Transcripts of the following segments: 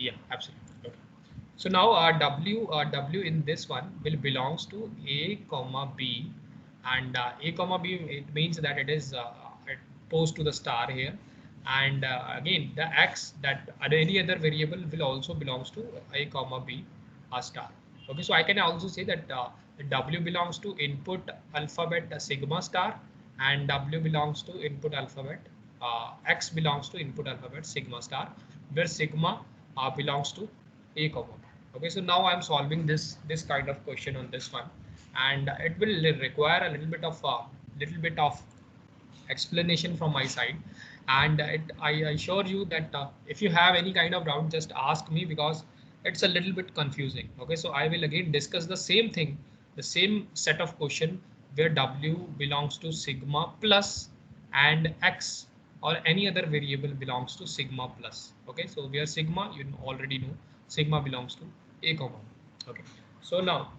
Yeah, absolutely. Okay. So now w in this one will belongs to a comma b, and a comma b, it means that it is it posed to the star here, and again the x, that any other variable will also belongs to a comma b, a star. Okay, so I can also say that w belongs to input alphabet sigma star, and w belongs to input alphabet x belongs to input alphabet sigma star, where sigma belongs to a comma b. Okay, so now I'm solving this kind of question on this one, and it will require a little bit of explanation from my side, and I assure you that if you have any kind of doubt, just ask me, because it's a little bit confusing. Okay, so I will again discuss the same thing, the same set of question, where w belongs to sigma plus, and x or any other variable belongs to sigma plus. Okay, so where sigma, you already know, sigma belongs to a comma. Okay, so now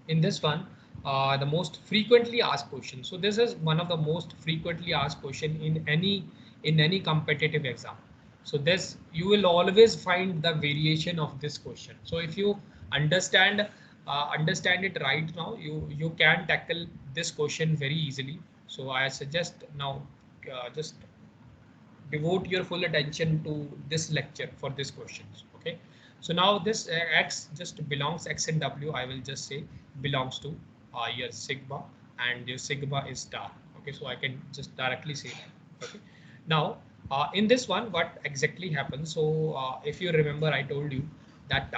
in this one, the most frequently asked question, so this is one of the most frequently asked question in any competitive exam. So this, you will always find the variation of this question. So if you understand understand it right now, you can tackle this question very easily. So I suggest now, just devote your full attention to this lecture for these questions. Okay, so now this x just belongs, x and w, I will just say belongs to your sigma, and your sigma is star. Okay, so I can just directly say that. Okay, now in this one, what exactly happens? So if you remember, I told you that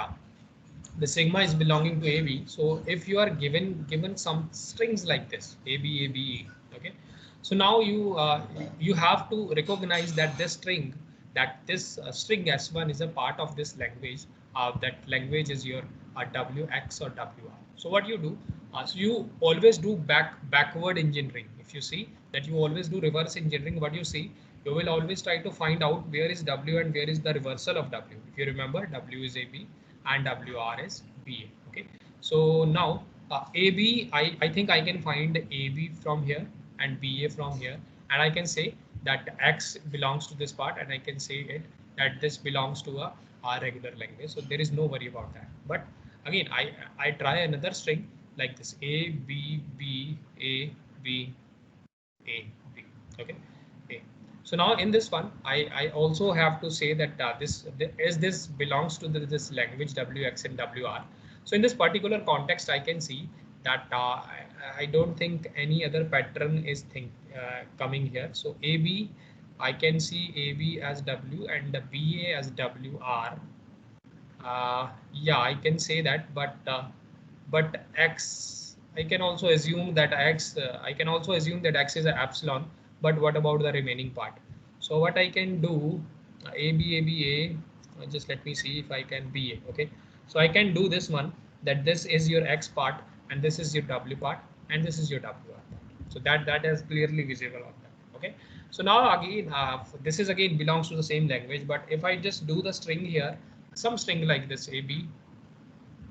the sigma is belonging to AB. So if you are given some strings like this, AB, AB, okay. So now you have to recognize that this string, string S1 is a part of this language. That language is your WX or WR. So what you do, so you always do backward engineering. If you see that you always do reverse engineering, what you see, you will always try to find out where is W and where is the reversal of W. If you remember, W is AB and WR is BA. Okay, so now AB, I think I can find AB from here and BA from here, and I can say that X belongs to this part, and I can say it that this belongs to a regular language. So there is no worry about that. But again, I try another string like this, A B B A B A B. Okay, A. So now in this one, I also have to say that as this belongs to this language WX and WR. So in this particular context, I can see that I don't think any other pattern is coming here. So AB, I can see AB as W and the BA as WR. Yeah, I can say that, but X, I can also assume that X, I can also assume that X is an epsilon. But what about the remaining part? So what I can do, just let me see if I can BA. Okay, so I can do this one, that this is your X part and this is your W part and this is your WR part. So that is clearly visible on that. Okay, so now again, this is again belongs to the same language, but if I just do the string here, some string like this, A B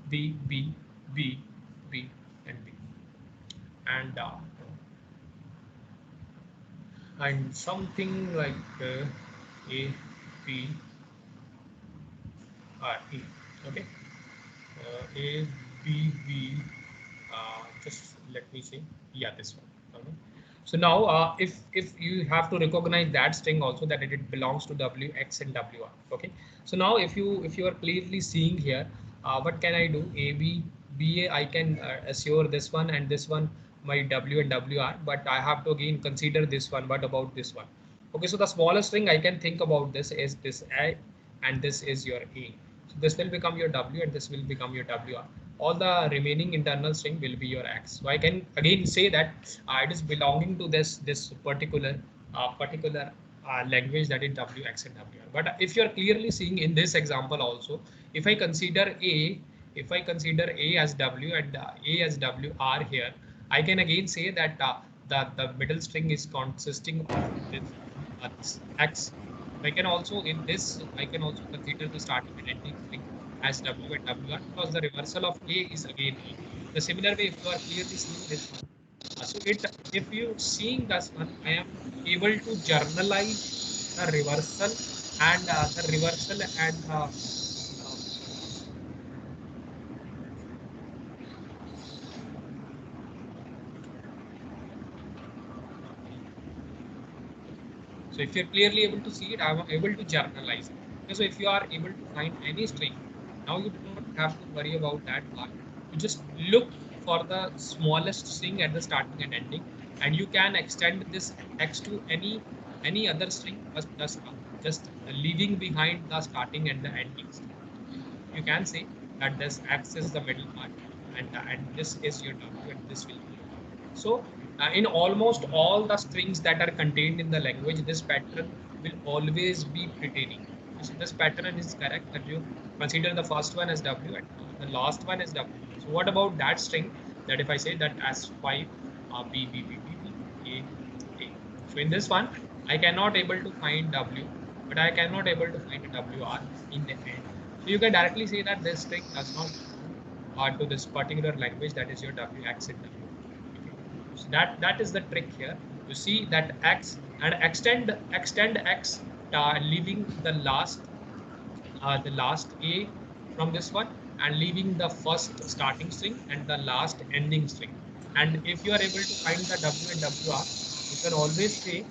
B B B B and B, and something like A B E. Okay, A B B. Just let me see. Yeah, this one. Okay. So now, if you have to recognize that string also, that it belongs to W X and WR. Okay. So now, if you are clearly seeing here, what can I do? A B B A. I can assure this one and this one my W and WR, but I have to again consider this one. What about this one? Okay. So the smallest string I can think about this is this A, and this is your A. So this will become your W and this will become your WR. All the remaining internal string will be your X. So I can again say that it is belonging to this particular language, that is WX and WR. But if you are clearly seeing in this example also, if I consider A as W and A as WR here, I can again say that the middle string is consisting of this X. I can also in this I can also consider the starting and ending string as W and WR, because the reversal of A is again A. The similar way, if you are clearly seeing this one, so if you seeing this one, I am able to journalize the reversal and So if you're clearly able to see it, I'm able to generalize it. Okay, so if you are able to find any string, now you do not have to worry about that part. You just look for the smallest string at the starting and ending, and you can extend this x to any other string plus just leaving behind the starting and the ending string. You can say that this x is the middle part, and this is your w, and this will be your w. So in almost all the strings that are contained in the language, this pattern will always be pertaining. So this pattern is correct, that you consider the first one as w and the last one is w. So what about that string, that if I say that s5 b b b b b a a. So in this one I cannot able to find w, but I cannot able to find a wr in the end. So you can directly say that this string does not belong to this particular language, that is your wx and w. Okay, so that is the trick here. You see that x and extend x, leaving the last a from this one, and leaving the first starting string and the last ending string. And if you are able to find the w and wr, you can always say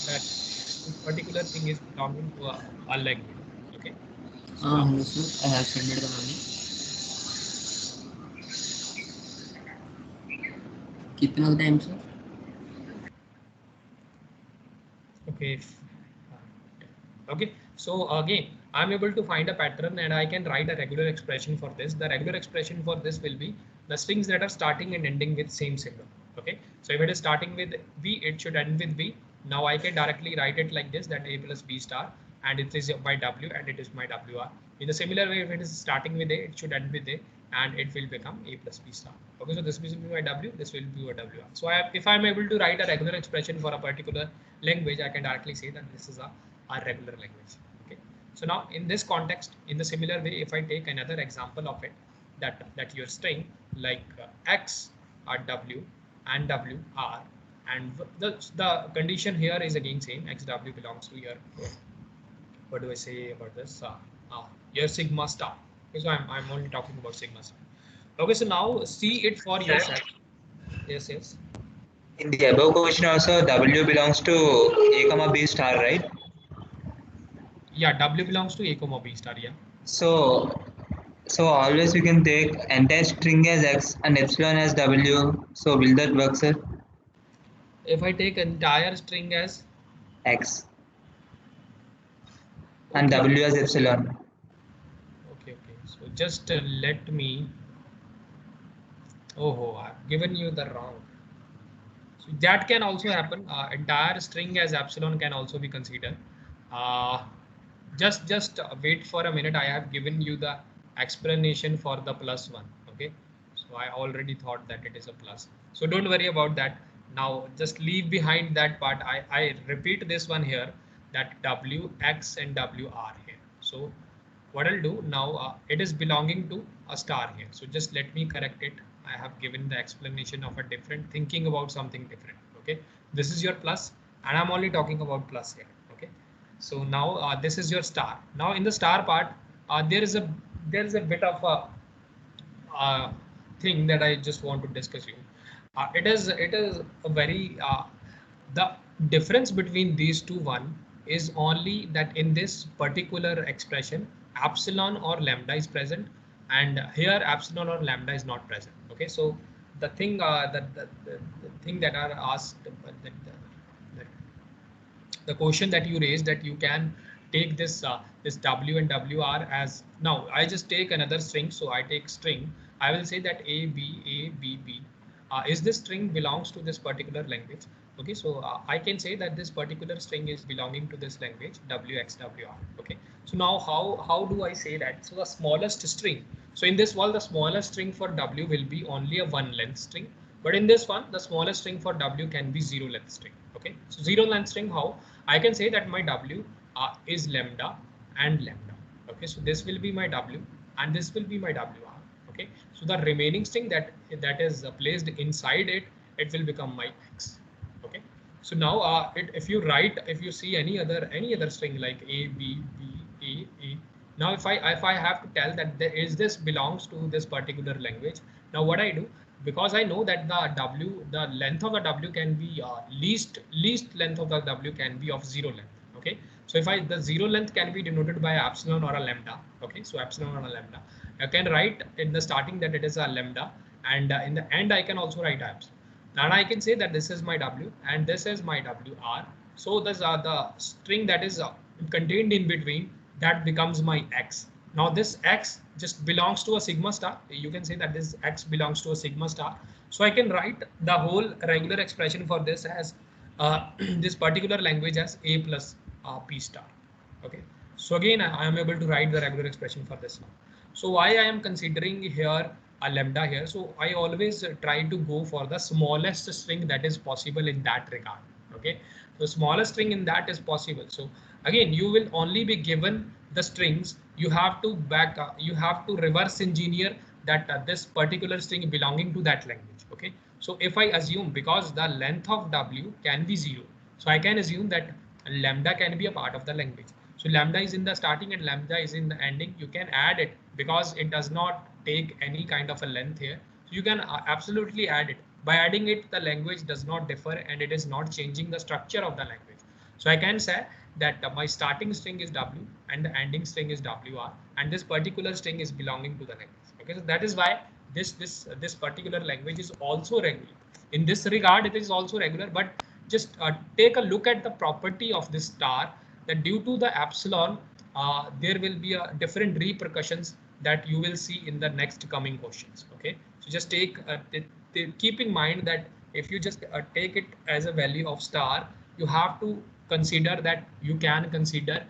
that this particular thing is belonging to a language. Okay, so now. Hello sir, I have sent the money. कितना time sir? Okay. Okay. So again, I'm able to find a pattern and I can write a regular expression for this. The regular expression for this will be the strings that are starting and ending with same symbol. Okay. So if it is starting with V, it should end with V. Now I can directly write it like this, that A plus B star, and it is my W and it is my WR. In the similar way, if it is starting with A, it should end with A and it will become A plus B star. Okay, so this will be my W, this will be my WR. So if I'm able to write a regular expression for a particular language, I can directly say that this is a regular language. Okay, so now in this context, in the similar way, if I take another example of it, that your string like X or W and W R, and the condition here is again same, XW belongs to your, what do I say about this, your sigma star. Okay, so I'm only talking about sigma star. Okay, so now see it for Sir, yourself. Yes, yes. in the above question also W belongs to A comma B star, right? Yeah, W belongs to A comma B star. Yeah. So so always we can take entire string as X and epsilon as W. So will that work, sir? If I take entire string as, X and okay, okay, W as epsilon. okay, okay. So just let me. Oh, I've given you the wrong. So that can also happen. Entire string as epsilon can also be considered. Uh, just wait for a minute. I have given you the explanation for the plus one. Okay, so I already thought that it is a plus. So don't worry about that. Now just leave behind that part. I repeat this one here, that W X and W R here. So what I'll do now, it is belonging to a star here. So just let me correct it. I have given the explanation of a different, thinking about something different. Okay, this is your plus and I'm only talking about plus here. Okay, so now this is your star. Now in the star part, there is a bit of a thing that I just want to discuss you. It is a very the difference between these two one is only that in this particular expression epsilon or lambda is present, and here epsilon or lambda is not present. Okay, so the thing the thing that are asked, that the question that you raised, that you can take this w and wr as, now I just take another string, so I take string, I will say that a b b is this string belongs to this particular language. Okay, so I can say that this particular string is belonging to this language wxwr. Okay, so now how do I say that? So the smallest string, so in this one the smallest string for w will be only a one length string, but in this one the smallest string for w can be zero length string. Okay, so zero length string, how I can say that my w is lambda and lambda. Okay, so this will be my w and this will be my wr. Okay, so the remaining string that is placed inside it, it will become my x. Okay, so now if you see any other string like a b b a, now if I have to tell that this belongs to this particular language, now what I do, because I know that the length of the W can be least length of the W can be of zero length. Okay, so if the zero length can be denoted by epsilon or a lambda. Okay, so epsilon or a lambda, I can write in the starting that it is a lambda, and in the end I can also write epsilon. And I can say that this is my W and this is my WR. So the string that is contained in between, that becomes my X. Now this X just belongs to a sigma star. You can say that this X belongs to a sigma star. So I can write the whole regular expression for this as this particular language as A plus P star. Okay. So again, I am able to write the regular expression for this one. So why I am considering here a lambda here? So I always try to go for the smallest string that is possible in that regard. Okay. So smallest string in that is possible. So again, you will only be given the strings. You have to you have to reverse engineer that this particular string belonging to that language. Okay. So if I assume, because the length of W can be 0, so I can assume that lambda can be a part of the language. So lambda is in the starting and lambda is in the ending. You can add it because it does not take any kind of a length here. So you can absolutely add it. By adding it, the language does not differ and it is not changing the structure of the language. So I can say that my starting string is W and the ending string is WR, and this particular string is belonging to the language. Okay, so that is why this particular language is also regular. In this regard, it is also regular, but just take a look at the property of this star, that due to the epsilon, there will be a different repercussions that you will see in the next coming questions. Okay, so just keep in mind that if you just take it as a value of star, you have to consider that you can consider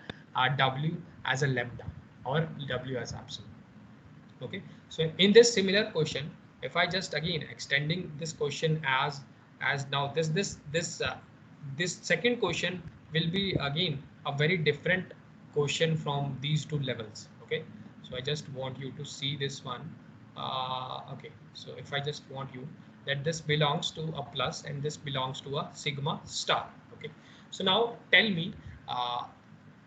W as a lambda or W as epsilon. Okay, so in this similar question, if I just again extending this question as now this second question will be again a very different question from these two levels. Okay, so I just want you to see this one. Okay, so if I just want you that this belongs to a plus and this belongs to a sigma star. Okay, so now tell me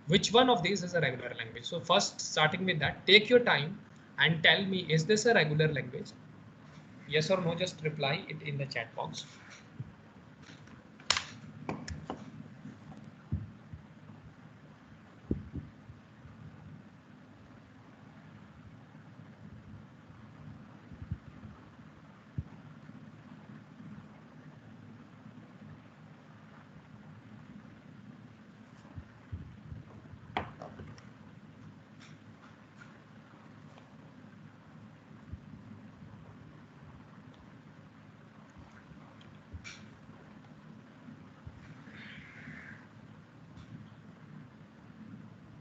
which one of these is a regular language. So first, starting with that, take your time and tell me, is this a regular language? Yes or no, just reply it in the chat box.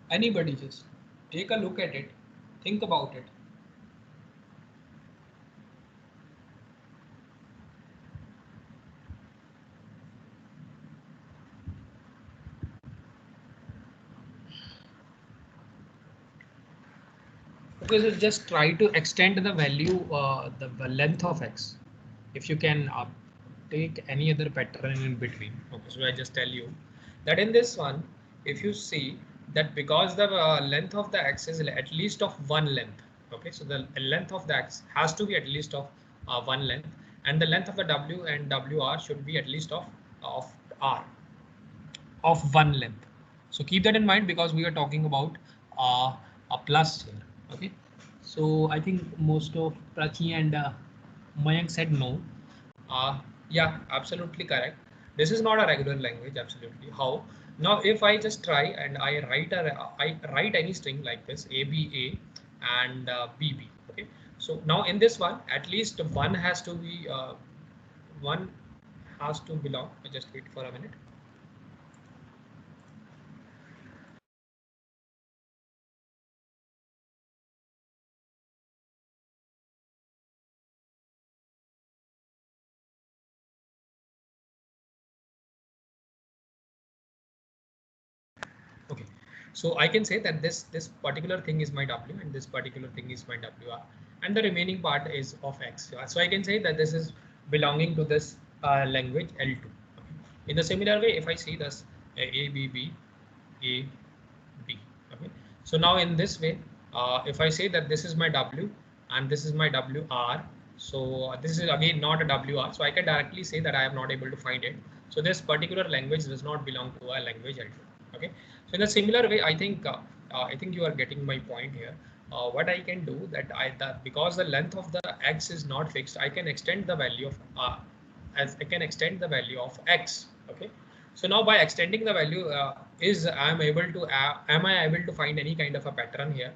Anybody, just take a look at it, think about it. Okay, so just try to extend the value, the length of X. If you can take any other pattern in between. Okay, so I just tell you that in this one, if you see that because the length of the X is at least of one length. Okay, so the length of the X has to be at least of one length, and the length of the W and WR should be at least of R of one length. So keep that in mind because we are talking about a plus here. Okay, so I think most of Prachi and Mayank said no. Yeah, absolutely correct. This is not a regular language. Absolutely. How? Now, if I just try and I write any string like this, ABA and BB. Okay. So now in this one, at least one has to belong. Just wait for a minute. Okay, so I can say that this particular thing is my W and this particular thing is my WR, and the remaining part is of X. So I can say that this is belonging to this language L2. Okay. In the similar way, if I see this A B B A B. Okay. So now in this way, if I say that this is my W and this is my WR, So this is again not a WR. So I can directly say that I am not able to find it. So this particular language does not belong to a language L2. Okay. So in a similar way, I think you are getting my point here. What I can do that because the length of the x is not fixed, I can extend the value of as I can extend the value of x. Okay. So now by extending the value am I able to find any kind of a pattern here?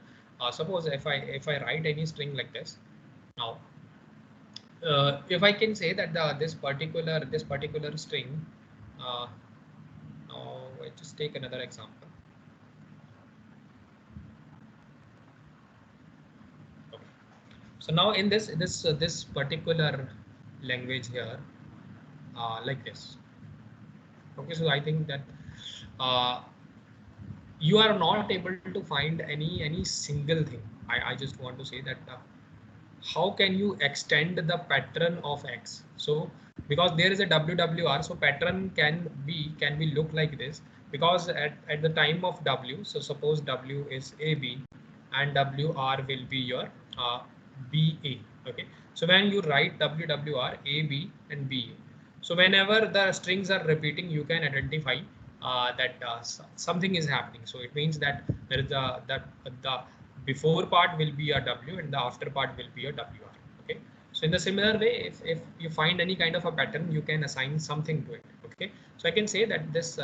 Suppose if I write any string like this now, if I can say that this particular string, now I just take another example. Okay. So now in this particular language here, like this. Okay, so I think that uh, you are not able to find any single thing. I just want to say that how can you extend the pattern of x? So because there is a WWR, so pattern can be look like this, because at the time of W, so suppose W is AB and WR will be your BA. Okay, so when you write WWR AB and BA, so whenever the strings are repeating, you can identify that something is happening. So it means that there is the before part will be a W and the after part will be a WR. Okay. So in the similar way, if you find any kind of a pattern, you can assign something to it. Okay. So I can say that this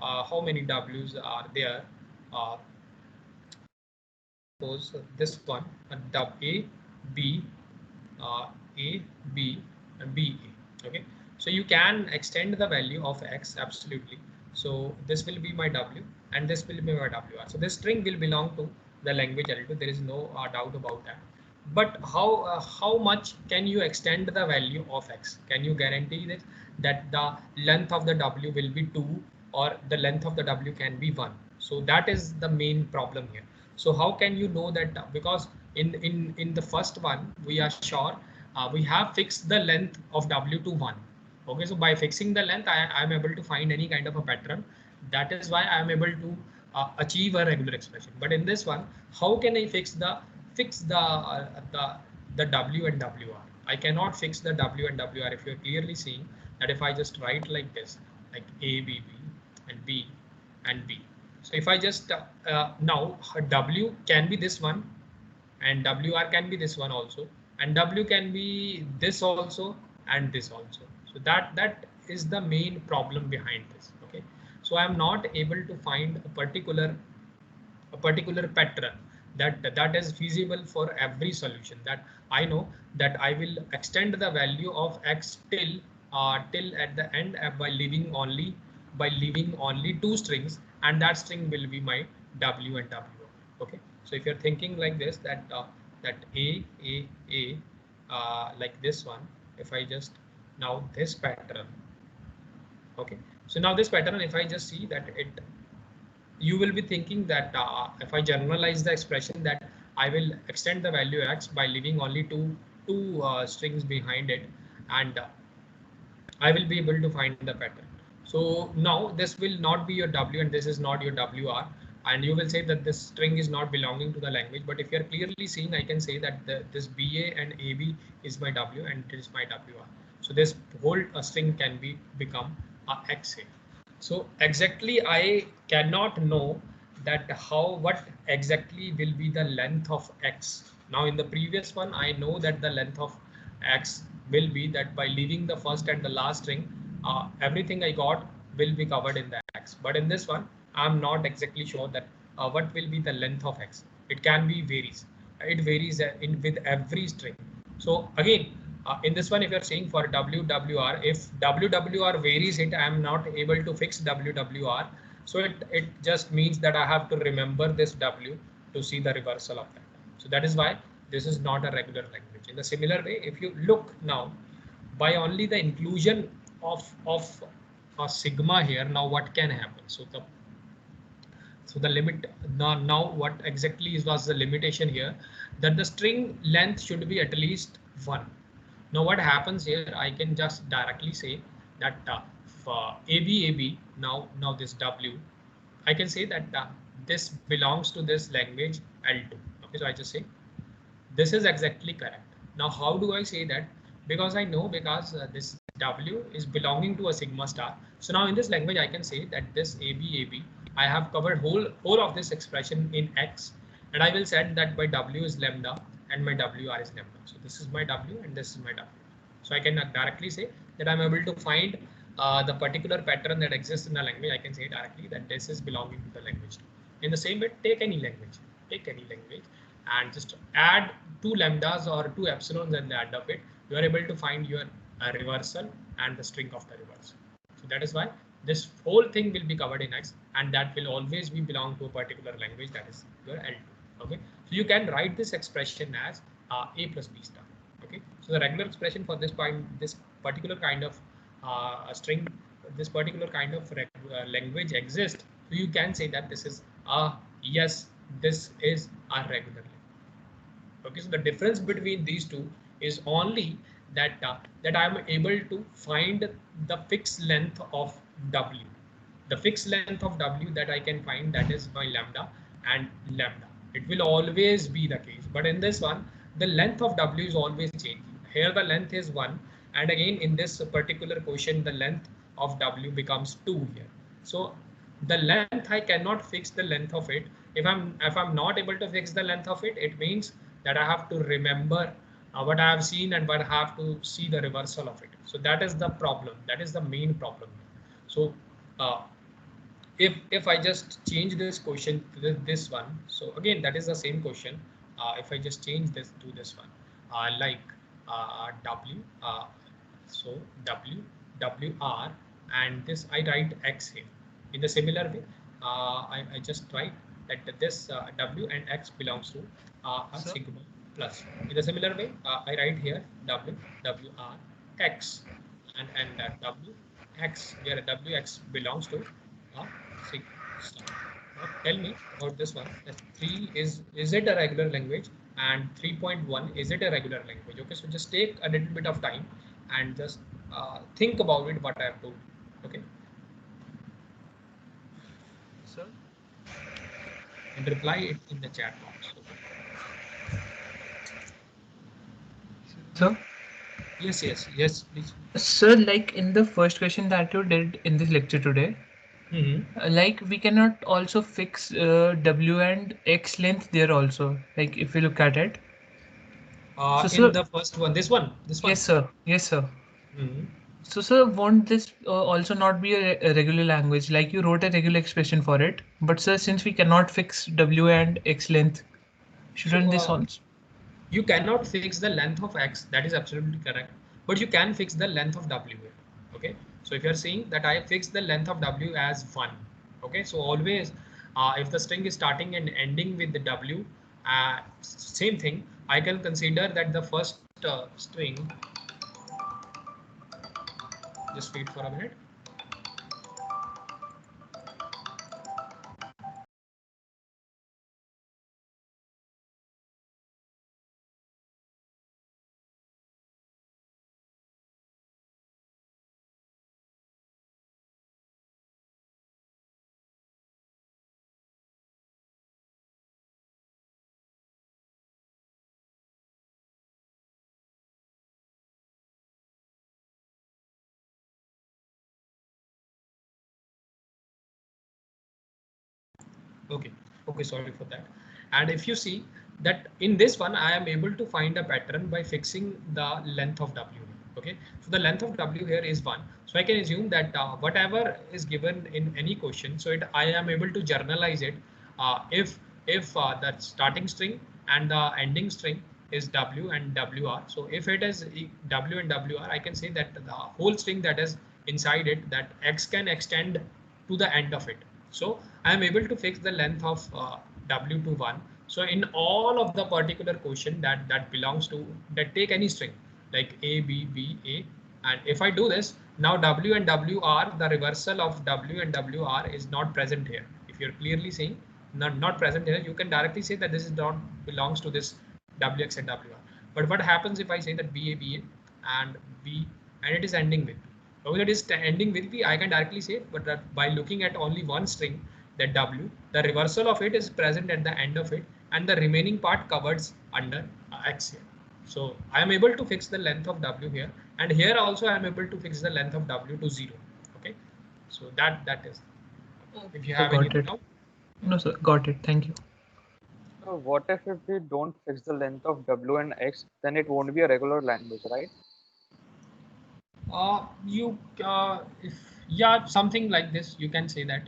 how many W's are there? Suppose this one A, B, A, B, and B, A. Okay. So you can extend the value of X absolutely. So this will be my W and this will be my WR. So this string will belong to the language L2. There is no doubt about that. But how much can you extend the value of X? Can you guarantee that the length of the W will be 2 or the length of the W can be 1? So that is the main problem here. So how can you know that? Because in the first one we are sure we have fixed the length of W to 1. Okay, so by fixing the length, I am able to find any kind of a pattern. That is why I am able to achieve a regular expression. But in this one, how can I fix the W and WR? I cannot fix the W and WR. If you're clearly seeing that, if I just write like this, like A, B, B, and B, and B. So if I just now W can be this one, and WR can be this one also, and W can be this also, and this also. So that is the main problem behind this. Okay, so I am not able to find a particular pattern that is feasible for every solution. That I know that I will extend the value of X till at the end by leaving only two strings, and that string will be my W and W. Okay, so if you're thinking like this, that A like this one, if I just now this pattern. Okay, so now this pattern, if I just see that it, you will be thinking that if I generalize the expression, that I will extend the value X by leaving only two strings behind it, and I will be able to find the pattern. So now this will not be your W and this is not your WR, and you will say that this string is not belonging to the language. But if you're clearly seeing, I can say that this BA and AB is my W and it is my WR. So this whole string can be become XA. So exactly I cannot know that what exactly will be the length of X. Now in the previous one, I know that the length of X will be that by leaving the first and the last string, everything I got will be covered in the X. But in this one, I'm not exactly sure that what will be the length of X. It can be varies. It varies with every string. So again, in this one, if you're saying for WWR, if WWR varies it, I am not able to fix WWR. So it just means that I have to remember this W to see the reversal of that. So that is why this is not a regular language. In a similar way, if you look now, by only the inclusion of a sigma here, now what can happen? So the limit now what exactly was the limitation here, that the string length should be at least 1. Now what happens here, I can just directly say that for AB, now this W, I can say that this belongs to this language L2. Okay, so I just say this is exactly correct. Now how do I say that? Because I know, because this W is belonging to a sigma star. So now in this language I can say that this AB I have covered whole of this expression in X, and I will set that my W is lambda and my WR is lambda. So this is my W and this is my W. So I can directly say that I'm able to find the particular pattern that exists in the language. I can say directly that this is belonging to the language. In the same way, take any language and just add two lambdas or two epsilons at the end of it. You are able to find your reversal and the string of the reversal. So that is why this whole thing will be covered in X, and that will always be belong to a particular language, that is your L2. Okay, so you can write this expression as A plus B star. Okay, so the regular expression for this point, this particular kind of string, this particular kind of language exists. So you can say that this is yes, this is a regular language. Okay, so the difference between these two is only that that I am able to find the fixed length of W. The fixed length of W that I can find, that is my lambda and lambda. It will always be the case. But in this one, the length of W is always changing. Here the length is 1. And again, in this particular question, the length of W becomes 2 here. So the length, I cannot fix the length of it. If I'm not able to fix the length of it, it means that I have to remember what I have seen and what I have to see the reversal of it. So that is the problem. That is the main problem. So uh, if I just change this question to this one, so again that is the same question. If I just change this to this one, like W, so W, WR, and this I write X here. In the similar way, I just write that this W and X belongs to a sigma plus. In the similar way, I write here W, WR, X, and W, X, where WX belongs to sigma star. Now tell me about this one. That 3 is it a regular language, and 3.1 is it a regular language? Okay, so just take a little bit of time and just think about it what I have told you. Okay. Sir? And reply it in the chat box. Okay. Sir? Yes, please. Sir, like in the first question that you did in this lecture today, like we cannot also fix W and X length there also, like if we look at it. So, In sir, the first one, this one. yes, sir. Yes, sir. Mhm. So, sir, won't this also not be a regular language? Like you wrote a regular expression for it, but sir, since we cannot fix W and X length, So shouldn't this also? you cannot fix the length of X. That is absolutely correct. But you can fix the length of W. Okay. So if you're saying that I fix the length of W as 1. Okay. So always, if the string is starting and ending with the W, same thing, I can consider that the first string. Just wait for a minute. Okay, sorry for that. And if you see that in this one, I am able to find a pattern by fixing the length of W. Okay, so the length of W here is 1. So I can assume that whatever is given in any question, so I am able to journalize it if the starting string and the ending string is W and WR. So if it is W and WR, I can say that the whole string that is inside it, that X can extend to the end of it. So I am able to fix the length of W to 1. So in all of the particular question that belongs to, that take any string like A, B, B, A, and if I do this, now W and WR, the reversal of W and WR is not present here. If you're clearly saying not present here, you can directly say that this is not belongs to this WX and WR. But what happens if I say that BA, BA and B, and it is ending with, when it is ending with B, I can directly say, but by looking at only one string, that W, the reversal of it is present at the end of it, and the remaining part covers under X here. So I am able to fix the length of W here, and here also I am able to fix the length of W to 0. Okay, so that is. If you So have got anything it. now. No, sir, got it. Thank you. So what if we don't fix the length of W and X, then it won't be a regular language, right? If yeah, something like this, you can say that.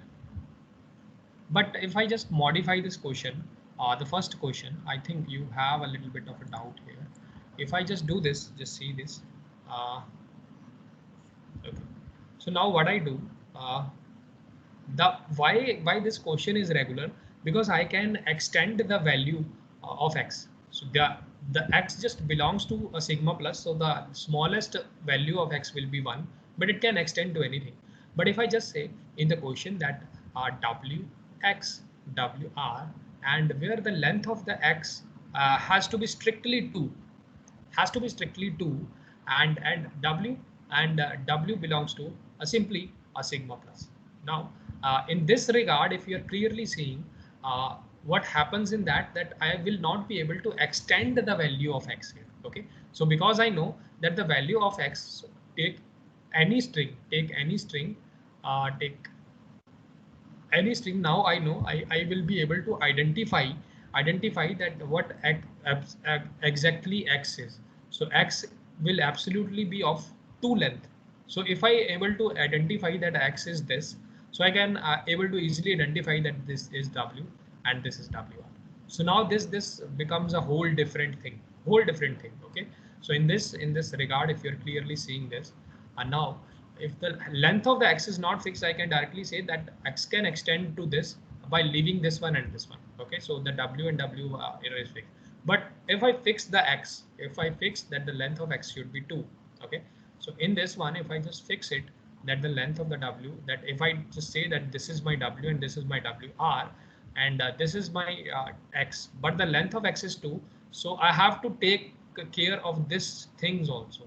But if I just modify this question, the first question, I think you have a little bit of a doubt here. If I just do this, just see this. Okay. So now what I do, uh, the why this question is regular, because I can extend the value of x. So the x just belongs to a sigma plus, so the smallest value of x will be 1, but it can extend to anything. But if I just say in the question that w x w r, and where the length of the x has to be strictly 2, and w w belongs to simply a sigma plus. Now in this regard, if you are clearly seeing what happens in that I will not be able to extend the value of x here. Okay, so because I know that the value of x, so take any string, take any string. Now I know I will be able to identify that what exactly x is. So x will absolutely be of 2 length. So if I able to identify that x is this, so I can able to easily identify that this is w and this is wr. So now this becomes a whole different thing. Okay, so in this regard, if you're clearly seeing this, and now if the length of the x is not fixed, I can directly say that x can extend to this by leaving this one and this one. Okay, so the w and w error is fixed. But if I fix the x, if I fix that the length of x should be 2. Okay, so in this one, if I just fix it that the length of the w, that if I just say that this is my w and this is my wr, and this is my x, but the length of x is 2, so I have to take care of this things also.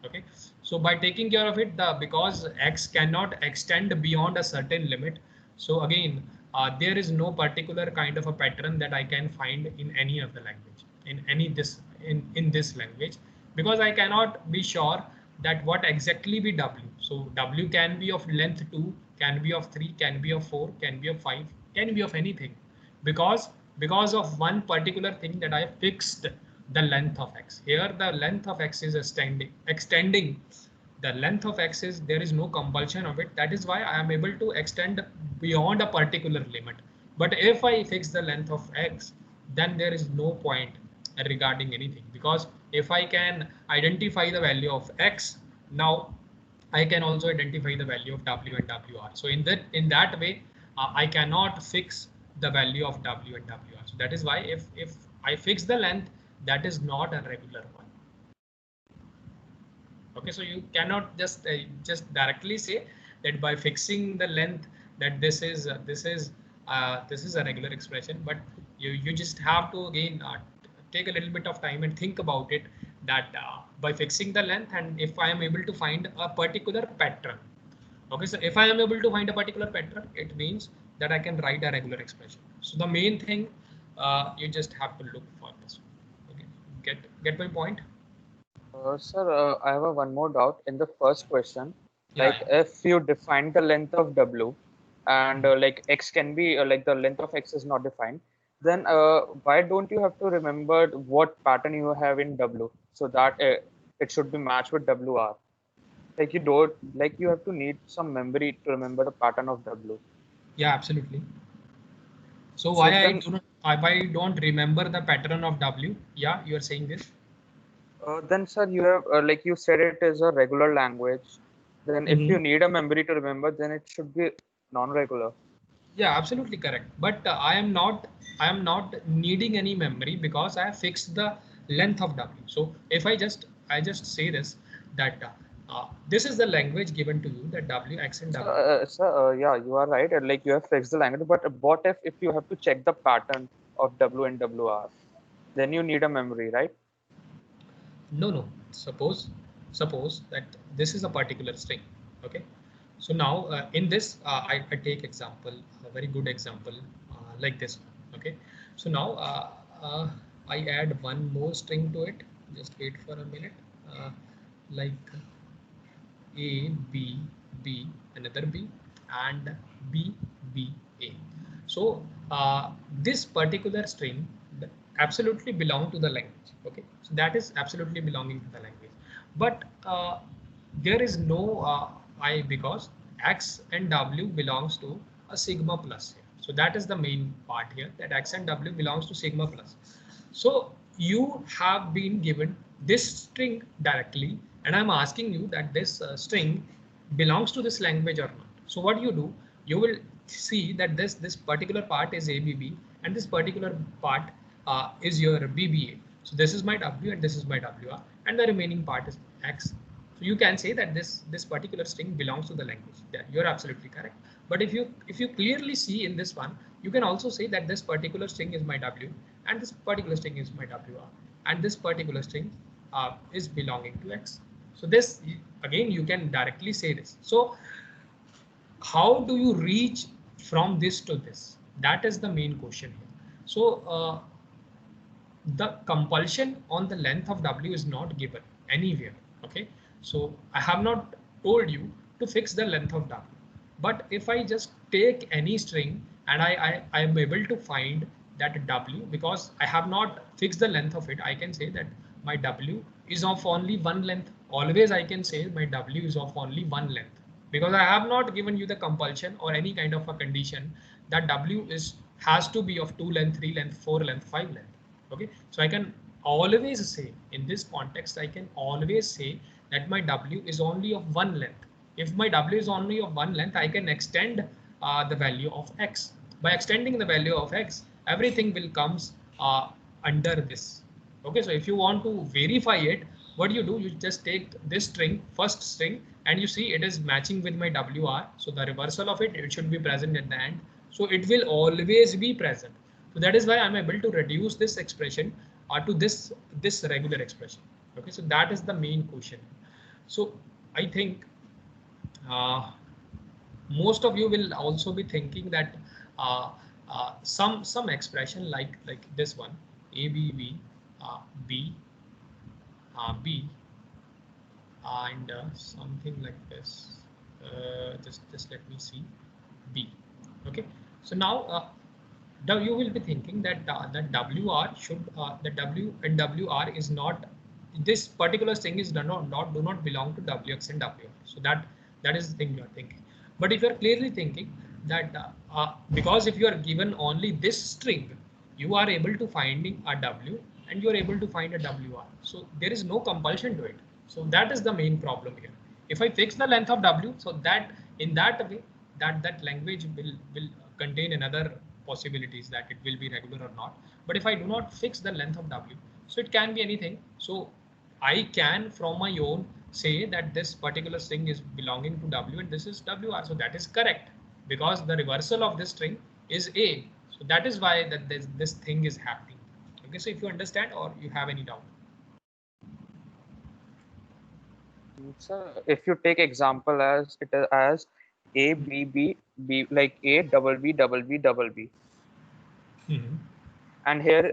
Okay, so by taking care of it, because x cannot extend beyond a certain limit, so again there is no particular kind of a pattern that I can find in any of the language, in this language, because I cannot be sure that what exactly be w. So w can be of length 2, can be of 3, can be of 4, can be of 5, can be of anything, because of one particular thing that I fixed the length of x. Here the length of x is extending. The length of x is, there is no compulsion of it. That is why I am able to extend beyond a particular limit. But if I fix the length of x, then there is no point regarding anything, because if I can identify the value of x, now I can also identify the value of w and wr. So in that way, I cannot fix the value of w and wr. So that is why if I fix the length, that is not a regular one. Okay, so you cannot just directly say that by fixing the length that this is a regular expression, but you just have to again take a little bit of time and think about it, that by fixing the length, and if I am able to find a particular pattern. Okay, so if I am able to find a particular pattern, it means that I can write a regular expression. So the main thing, you just have to look for this. Okay, get my point? Sir, I have one more doubt in the first question. Yeah, Like, if you define the length of W and like X can be like the length of X is not defined, then why don't you have to remember what pattern you have in W so that it should be matched with WR? Like you don't, like you have to need some memory to remember the pattern of W. yeah, absolutely. So So why I then, do not, if I don't remember the pattern of W? Yeah, you are saying this. then sir, you have like you said it is a regular language. Then if you Mhm. need a memory to remember, then it should be non-regular. Yeah, absolutely correct. But I am not needing any memory, because I have fixed the length of W. So if I just say this, that this is the language given to you, that W, X and So, W. yeah, you are right. Like you have fixed the language, but what if you have to check the pattern of W and WR? Then you need a memory, right? No, no. Suppose that this is a particular string. Okay. So now in this, I take example, a very good example like this one. Okay. So now I add one more string to it. Just wait for a minute. Like A, B, B, another B, and B, B, A. So this particular string absolutely belong to the language. Okay, so that is absolutely belonging to the language. But there is no I, because X and W belongs to a sigma plus here. So that is the main part here, that X and W belongs to sigma plus. So you have been given this string directly, and I'm asking you that this string belongs to this language or not. So what you do, you will see that this particular part is ABB, and this particular part is your BBA. So this is my W and this is my WR, and the remaining part is X. So you can say that this particular string belongs to the language. Yeah, you're absolutely correct. But if you clearly see in this one, you can also say that this particular string is my W, and this particular string is my WR, and this particular string is belonging to X. So this, again, you can directly say this. So how do you reach from this to this? That is the main question here. So the compulsion on the length of W is not given anywhere. Okay, so I have not told you to fix the length of W. But if I just take any string and I am able to find that W, because I have not fixed the length of it, I can say that my W is of only one length. Always I can say my W is of only one length, because I have not given you the compulsion or any kind of a condition that W has to be of 2 length, 3 length, 4 length, 5 length. Okay, so I can always say, in this context, I can always say that my W is only of one length. If my W is only of one length, I can extend the value of X. By extending the value of X, everything will comes under this. Okay, so if you want to verify it, what you do, you just take this string, first string, and you see it is matching with my WR. So the reversal of it should be present at the end. So it will always be present. So that is why I'm able to reduce this expression to this regular expression. Okay, so that is the main question. So I think most of you will also be thinking that some expression like this one, ABB, B, B, and something like this. Just let me see, B. Okay, so now you will be thinking that that WR should the W and WR is not, this particular string is do not belong to WX and WR. So that is the thing you are thinking. But if you are clearly thinking that because if you are given only this string, you are able to finding a W and you are able to find a WR. So there is no compulsion to it. So that is the main problem here. If I fix the length of W, so that in that way that language will contain another possibilities that it will be regular or not. But if I do not fix the length of W, so it can be anything. So I can from my own say that this particular string is belonging to W and this is WR. So that is correct, because the reversal of this string is A. So that is why that this thing is happening. Okay, so if you understand or you have any doubt. So if you take example as it is as A B B B, like A double B double B double B, and here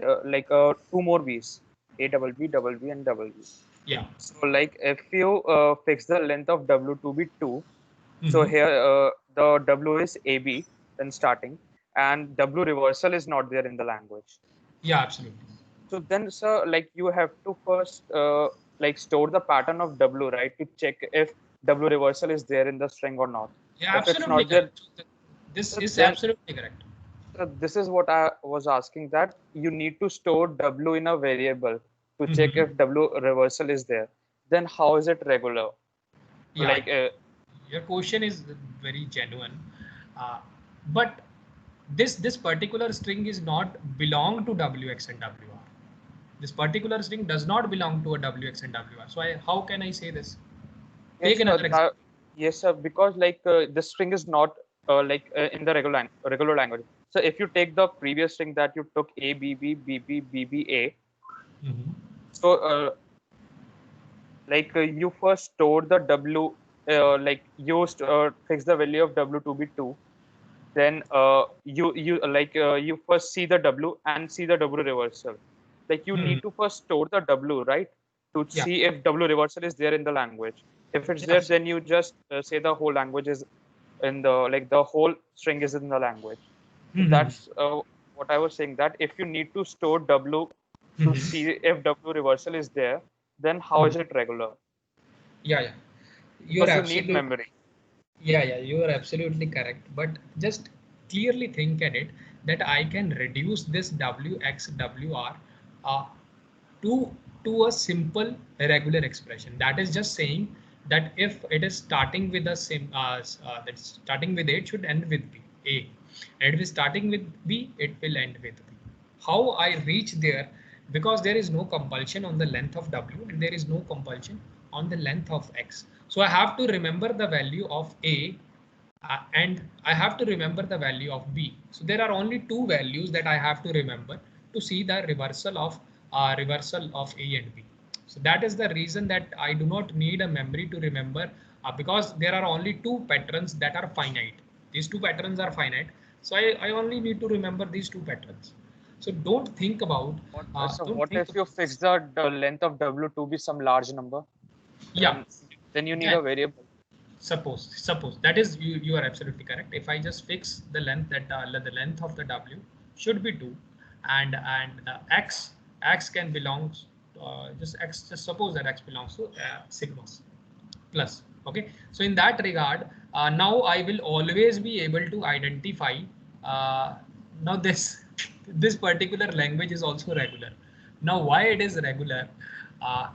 two more B's, A double B double B and double B. Yeah. So like if you fix the length of W to be 2, so here the W is AB then starting, and W reversal is not there in the language. Yeah, absolutely. So then, sir, like you have to first like store the pattern of W, right, to check if W reversal is there in the string or not. Yeah, If it's absolutely not there, correct. This so is then, absolutely correct. so this is what I was asking, that you need to store W in a variable to check if W reversal is there. Then how is it regular? Yeah, Like your question is very genuine, but this particular string is not belong to WX and WR. This particular string does not belong to a WX and WR. So how can I say this? yes, Take another example. yes, sir, because like the string is not in the regular language. So if you take the previous string that you took A B B B B B B A, so like you first store the W, like you fix the value of W to be 2. Then you first see the W and see the W reversal. like you need to first store the W, right? To Yeah. see if W reversal is there in the language. If it's there, then you just say the whole language is in the, like the whole string is in the language. So that's what I was saying, that if you need to store W to see if W reversal is there, then how is it regular? Yeah. You're Because you absolutely need memory. Yeah, you are absolutely correct. But just clearly think at it that I can reduce this WXWR uh, to a simple regular expression. That is just saying that if it is starting with a that's starting with A, it should end with B. A. And if it is starting with B, it will end with B. How I reach there? Because there is no compulsion on the length of W and there is no compulsion on the length of X. So I have to remember the value of A and I have to remember the value of B. So there are only two values that I have to remember to see the reversal of A and B. So that is the reason that I do not need a memory to remember because there are only two patterns that are finite. These two patterns are finite. So I only need to remember these two patterns. So don't think about. So Don't what think if you about fix this. the length of W to be some large number? Yeah. Then you need Yeah. a variable. Suppose that is you are absolutely correct. If I just fix the length that the length of the W should be 2 and the x can belongs just suppose that x belongs to sigmas plus. Okay, so in that regard now I will always be able to identify now this this particular language is also regular. Now why it is regular,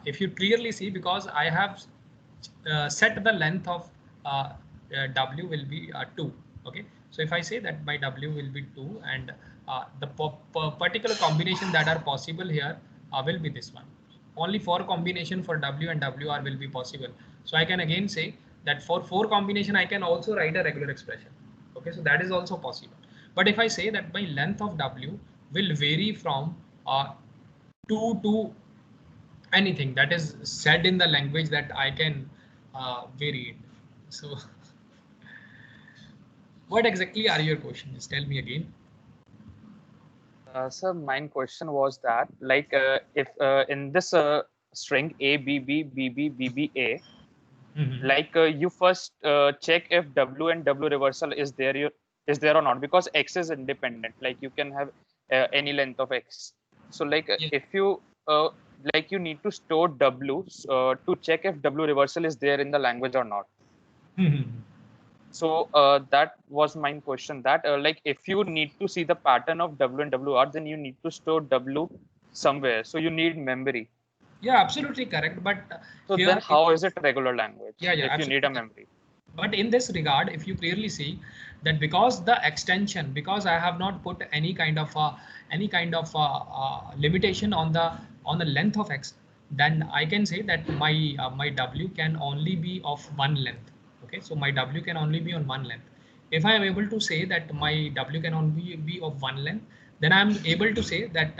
if you clearly see, because I have set the length of W will be 2. Okay, so if I say that my W will be 2 and the particular combination that are possible here will be this one. Only 4 combination for W and WR will be possible. So I can again say that for 4 combination I can also write a regular expression. Okay, so that is also possible. But if I say that my length of W will vary from 2 to anything that is said in the language that I can vary it. So, what exactly are your questions? Tell me again. So my question was that, like, if in this string A B B B B B B A, like you first check if W and W reversal is there or not, because X is independent. Like you can have any length of X. So like Yeah. if you like you need to store W to check if W reversal is there in the language or not. So that was my question, that like if you need to see the pattern of W and WR, then you need to store W somewhere. So you need memory. Yeah, absolutely correct. But So here, then how is it regular language yeah, if you need absolutely a correct. memory? But in this regard, if you clearly see that because the extension, because I have not put any kind of limitation on the length of X, then I can say that my W can only be of one length. Okay, so my W can only be on one length. If I am able to say that my W can only be of one length, then I am able to say that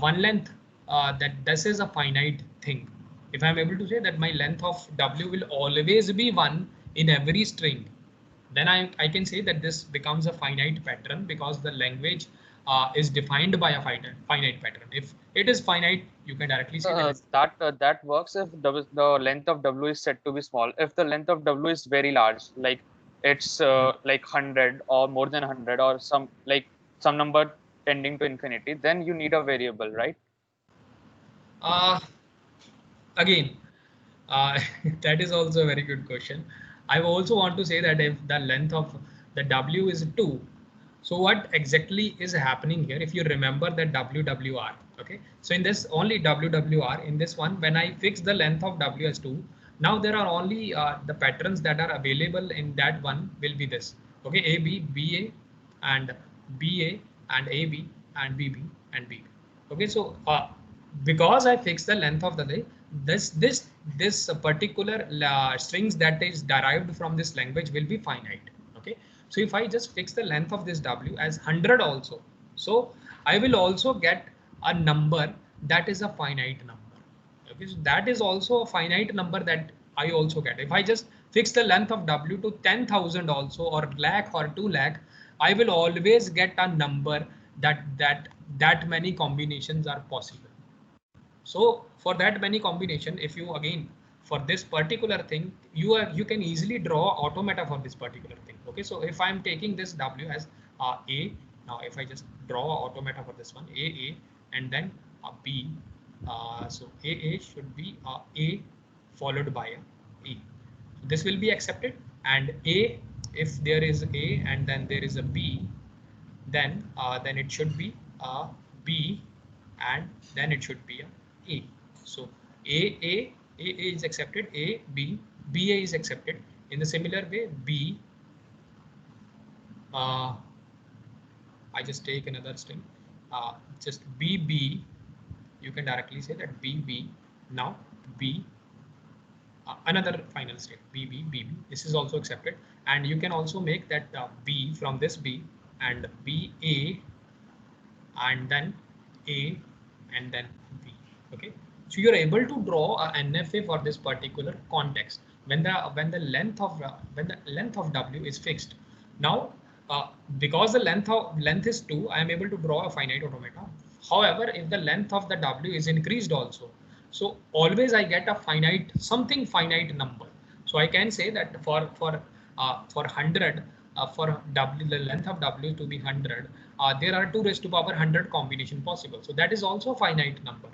one length that this is a finite thing. If I'm able to say that my length of W will always be 1 in every string, then I can say that this becomes a finite pattern because the language is defined by a finite pattern. If it is finite, you can directly say that. That works if the length of W is set to be small. If the length of W is very large, like it's like 100 or more than 100 or some number tending to infinity, then you need a variable, right? Uh, Again, uh, that is also a very good question. I also want to say that if the length of the W is 2, so what exactly is happening here? If you remember that WWR, okay, so in this only WWR, in this one, when I fix the length of W as 2, now there are only the patterns that are available in that one will be this, okay, AB, BA and BA and AB and BB and BB. Okay, so because I fix the length of the day, this particular strings that is derived from this language will be finite. Okay, so if I just fix the length of this W as 100 also, so I will also get a number that is a finite number. Okay, so that is also a finite number that I also get. If I just fix the length of W to 10,000 also, or lakh or 2 lakh, I will always get a number that many combinations are possible. So for that many combination, if you again for this particular thing, you can easily draw automata for this particular thing. Okay, so if I'm taking this W as A, now if I just draw automata for this one, A, and then B, so A should be A followed by a E. This will be accepted, and A, if there is A and then there is a B, then it should be B, and then it should be A. So A is accepted, A, B, BA is accepted. In the similar way, B, I just take another string, just BB, you can directly say that BB, now B, another final state, BB, this is also accepted. And you can also make that B from this B and BA, and then A, and then B. Okay, so you're able to draw a NFA for this particular context when the length of W is fixed. Now because the length is 2, I am able to draw a finite automata. However, if the length of the W is increased also, so always I get a finite number. So I can say that for 100, for W, the length of W to be 100, there are 2 raised to power 100 combination possible. So that is also a finite number.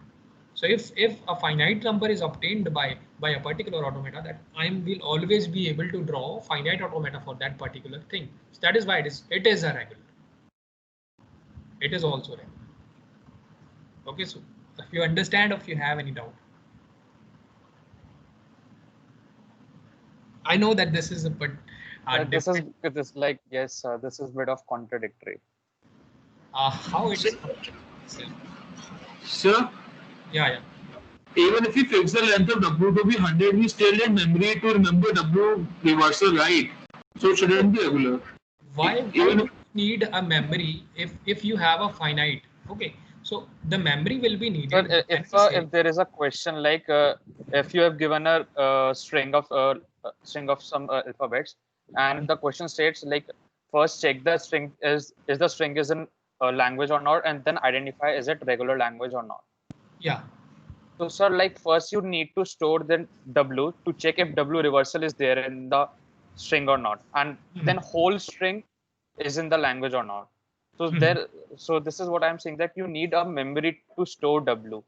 So if a finite number is obtained by a particular automata, that I will always be able to draw finite automata for that particular thing. So that is why it is a regular. It is also regular. Okay, so if you understand, if you have any doubt. I know that this is a bit this is like, yes, this is a bit of contradictory. How it is? Sir? Yeah. Even if we fix the length of W to be 100, we still need memory to remember W reversal, right? So it shouldn't be regular. Why do you need a memory if you have a finite? Okay, so the memory will be needed. But if there is a question like if you have given a string of some alphabets, and the question states like, first check the string is the string is in language or not, and then identify is it regular language or not. Yeah. So sir, like first you need to store the W to check if W reversal is there in the string or not, and then whole string is in the language or not. So so this is what I'm saying, that you need a memory to store W.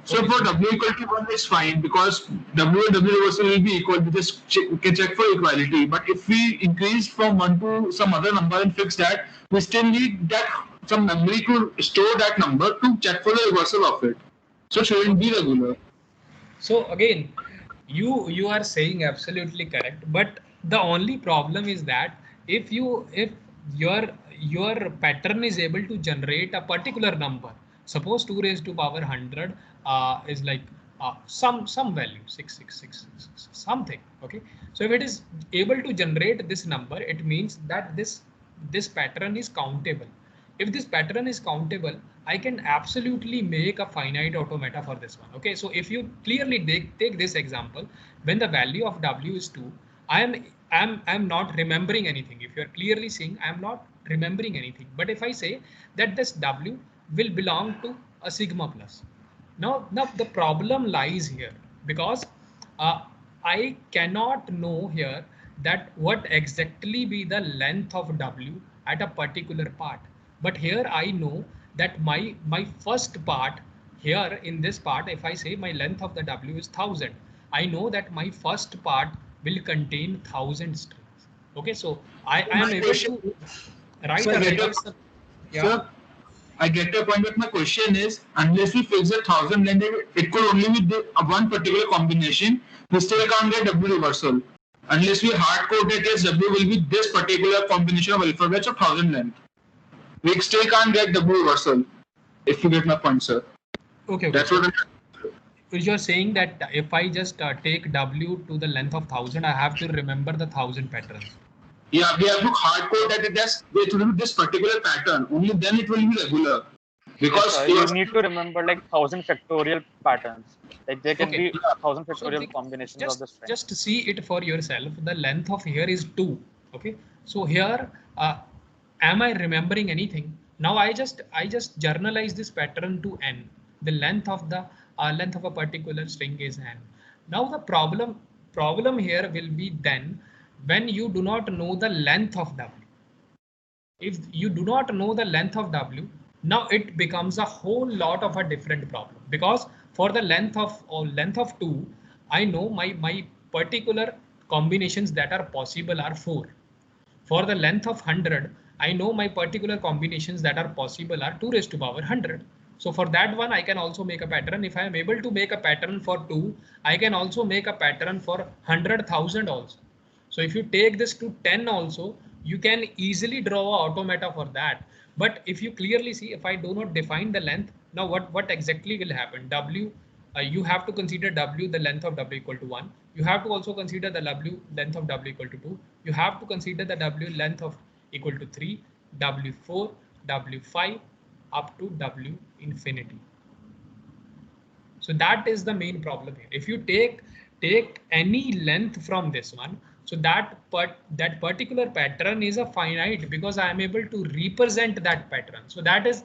So for W equal to 1 is fine, because W and W reversal will be equal. We just can check for equality. But if we increase from 1 to some other number and fix that, we still need that some memory to store that number to check for the reversal of it. So shouldn't be regular. So again, you are saying absolutely correct, but the only problem is that if your pattern is able to generate a particular number, suppose 2 raised to power 100 is like some value 6666 something. Okay, so if it is able to generate this number, it means that this pattern is countable. If this pattern is countable, I can absolutely make a finite automata for this one. Okay, so if you clearly take this example, when the value of W is 2, I am not remembering anything. If you are clearly seeing, I am not remembering anything. But if I say that this W will belong to a sigma plus, now the problem lies here, because I cannot know here that what exactly be the length of W at a particular part. But here I know that my first part here in this part, if I say my length of the W is 1000, I know that my first part will contain 1000 strings. Okay, so I am able to write a reversal. Yeah. Sir, I get your point, but my question is, unless we fix the 1000 length, it could only be one particular combination. We still can't get W reversal. Unless we hard code that yes, W will be this particular combination of alphabets of 1000 length. We still can't get W reversal, if you get my point, sir. Okay. That's what you're saying, that if I just take W to the length of 1000, I have to remember the 1000 patterns. Yeah, we have to hard code that it will be this particular pattern. Only then it will be regular. Because yes, you need to remember like 1000 factorial patterns. Like there can be 1000 factorial combinations of the string. Just see it for yourself. The length of here is 2. Okay, so here am I remembering anything? Now I just journalize this pattern to n. the length of the length of a particular string is n. Now the problem here will be then when you do not know the length of w. If you do not know the length of w, now it becomes a whole lot of a different problem, because for the length of 2, I know my particular combinations that are possible are 4. For the length of 100, I know my particular combinations that are possible are 2 raised to power 100. So for that one, I can also make a pattern. If I am able to make a pattern for 2, I can also make a pattern for 100,000 also. So if you take this to 10 also, you can easily draw an automata for that. But if you clearly see, if I do not define the length, now what exactly will happen? W, you have to consider w, the length of w equal to 1. You have to also consider the w length of w equal to 2. You have to consider the w length of equal to 3, w4, w5, up to w infinity. So that is the main problem here. If you take any length from this one, so that particular pattern is a finite, because I am able to represent that pattern. So that is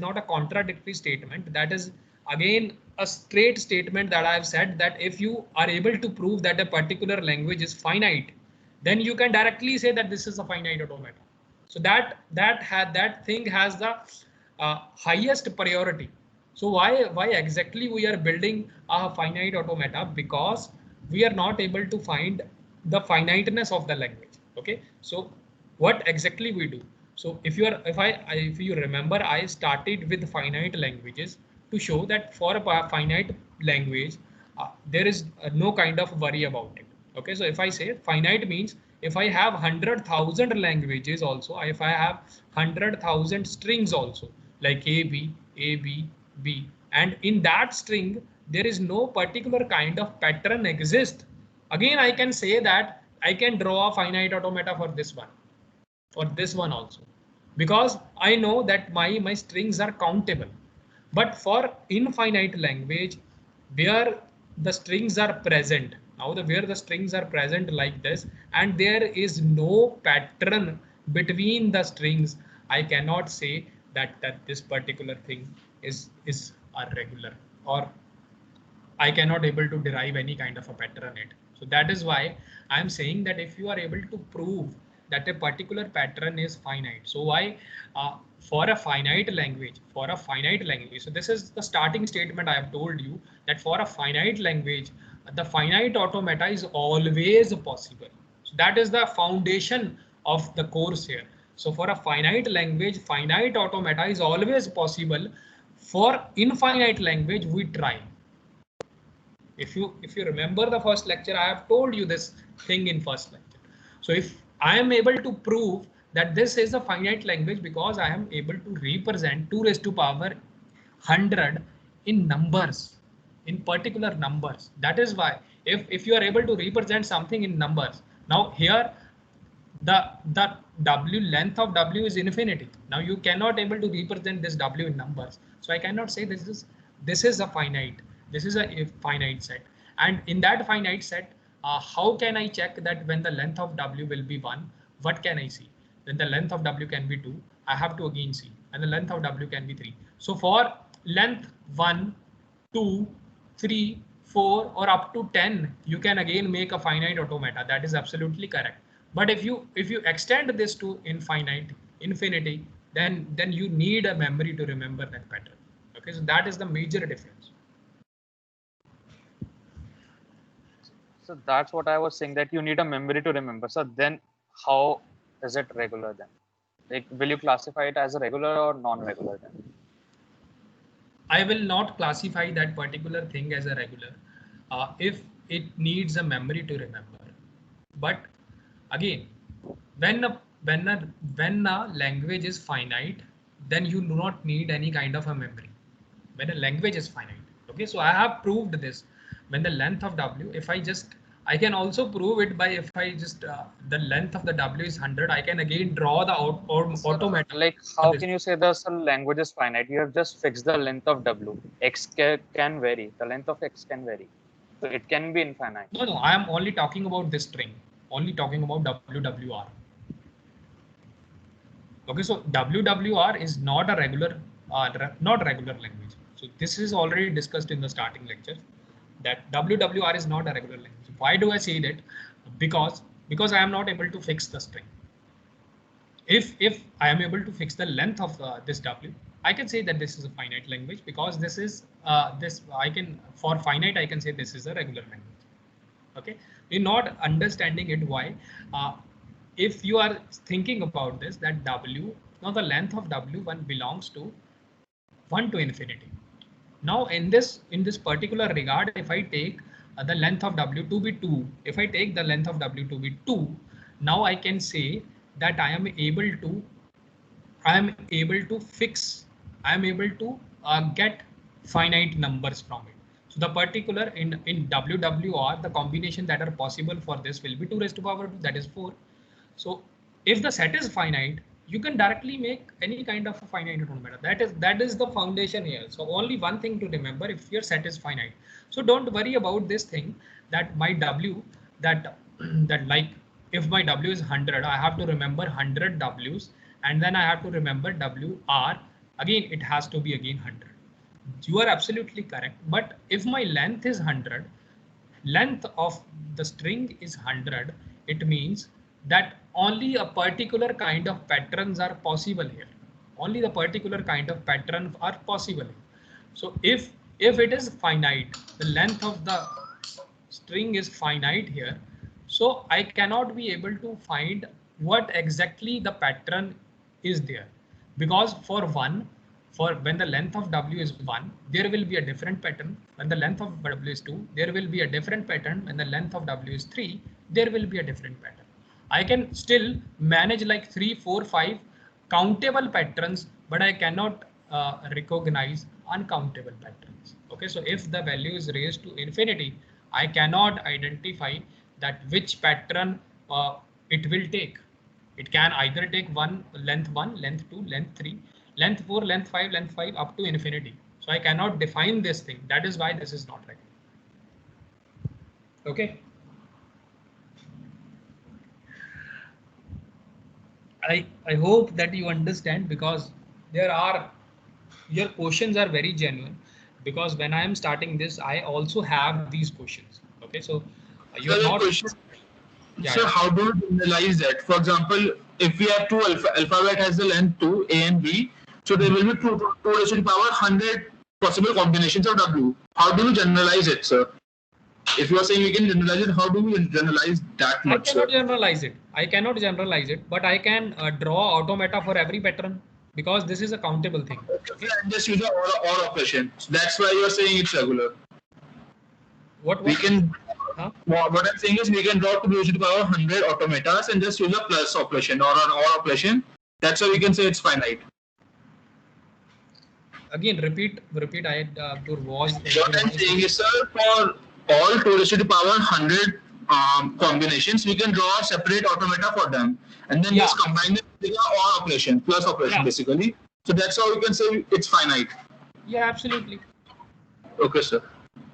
not a contradictory statement. That is again a straight statement that I have said, that if you are able to prove that a particular language is finite, then you can directly say that this is a finite automata. So that thing has the highest priority. So why exactly we are building a finite automata? Because we are not able to find the finiteness of the language. Okay, so what exactly we do? So if you remember, I started with finite languages to show that for a finite language, there is no kind of worry about it. Okay, so if I say finite means if I have 100,000 languages also, if I have 100,000 strings also, like A, B, B, and in that string, there is no particular kind of pattern exist. Again, I can say that I can draw a finite automata for this one also, because I know that my strings are countable. But for infinite language, where the strings are present, where the strings are present like this, and there is no pattern between the strings, I cannot say that this particular thing is a regular, or I cannot able to derive any kind of a pattern in it. So that is why I am saying that if you are able to prove that a particular pattern is finite, so why for a finite language, so this is the starting statement I have told you, that for a finite language, the finite automata is always possible. So that is the foundation of the course here. So for a finite language, finite automata is always possible. For infinite language, we try. If you remember the first lecture, I have told you this thing in first lecture. So if I am able to prove that this is a finite language because I am able to represent 2 raised to power 100 in numbers, in particular numbers. That is why if you are able to represent something in numbers, now here the w length of w is infinity. Now you cannot able to represent this w in numbers, so I cannot say this is a finite set. And in that finite set, how can I check that when the length of w will be 1? What can I see? Then the length of w can be 2, I have to again see, and the length of w can be 3. So for length 1, 2, 3, 4, or up to 10, you can again make a finite automata. That is absolutely correct. But if you extend this to infinity, then you need a memory to remember that pattern. Okay, so that is the major difference. So that's what I was saying, that you need a memory to remember. So then how is it regular then? Like, will you classify it as a regular or non-regular then? I will not classify that particular thing as a regular if it needs a memory to remember. But again, when a language is finite, then you do not need any kind of a memory. When a language is finite, okay, so I have proved this. When the length of w, I can also prove it by, if I just the length of the w is 100, I can again draw the automata. Like, how can you say the language is finite? You have just fixed the length of w. X can vary. The length of x can vary. So it can be infinite. No, I am only talking about this string, only talking about WWR. Okay, so WWR is not a regular, not regular language. So this is already discussed in the starting lecture that WWR is not a regular language. Why do I say that? Because I am not able to fix the string. If I am able to fix the length of this W, I can say that this is a finite language, because this is for finite I can say this is a regular language. Okay, you're not understanding it. Why? If you are thinking about this, that W, now the length of W1 belongs to 1 to infinity. Now in this particular regard, if I take the length of W to be 2, if I take the length of W to be 2, now I can say that I am able to get finite numbers from it. So the particular in WWR, the combination that are possible for this will be 2 raised to power 2, that is 4. So if the set is finite, you can directly make any kind of a finite automata. That is the foundation here. So only one thing to remember, if your set is finite. So don't worry about this thing that my W, that like if my W is 100, I have to remember 100 Ws, and then I have to remember WR. Again, it has to be again 100. You are absolutely correct. But if my length is 100, length of the string is 100, it means that only a particular kind of patterns are possible here. Only the particular kind of pattern are possible here. So if it is finite, the length of the string is finite here, so I cannot be able to find what exactly the pattern is there, because for when the length of W is 1, there will be a different pattern. When the length of W is 2, there will be a different pattern. When the length of W is 3, there will be a different pattern. I can still manage like 3, 4, 5 countable patterns, but I cannot recognize uncountable patterns. Okay, so if the value is raised to infinity, I cannot identify that which pattern it will take. It can either take length 1, length 2, length 3, length 4, length 5 up to infinity. So I cannot define this thing. That is why this is not regular. Okay. I hope that you understand, because your questions are very genuine, because when I am starting this, I also have these questions. Okay, so you're So the not question, yeah, so yeah. how do you generalize that? For example, if we have two alphabet has the length 2, A and B, so there will be 2 raised to the power 100 possible combinations of W. How do you generalize it, sir? If you are saying we can generalize it, how do we generalize that I much, cannot sir? generalize it. I cannot generalize it, but I can draw automata for every pattern, because this is a countable thing. Okay. And just use the or operation. That's why you are saying it's regular. What? We can. Huh? What I'm saying is we can draw 2 raised to the power 100 automatas and just use a plus operation or an or operation. That's why we can say it's finite. Again, repeat. I your voice. What I'm saying is, sir, for all 2 raised to the power 100 combinations, we can draw a separate automata for them and then just combine them with the or operation, plus operation basically. So that's how we can say it's finite. Yeah, absolutely. Okay, sir.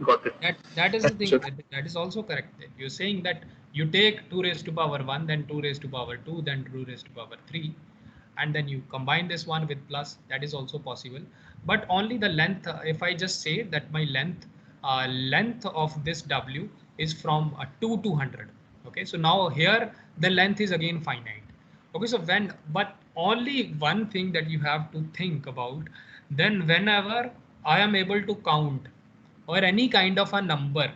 Got it. That is the thing. That is also correct. You're saying that you take 2 raised to power 1, then 2 raised to power 2, then 2 raised to power 3, and then you combine this one with plus. That is also possible, but only the length. If I just say that my length of this W is from 2 to 100. Okay, so now here the length is again finite. Okay, so but only one thing that you have to think about, then whenever I am able to count, or any kind of a number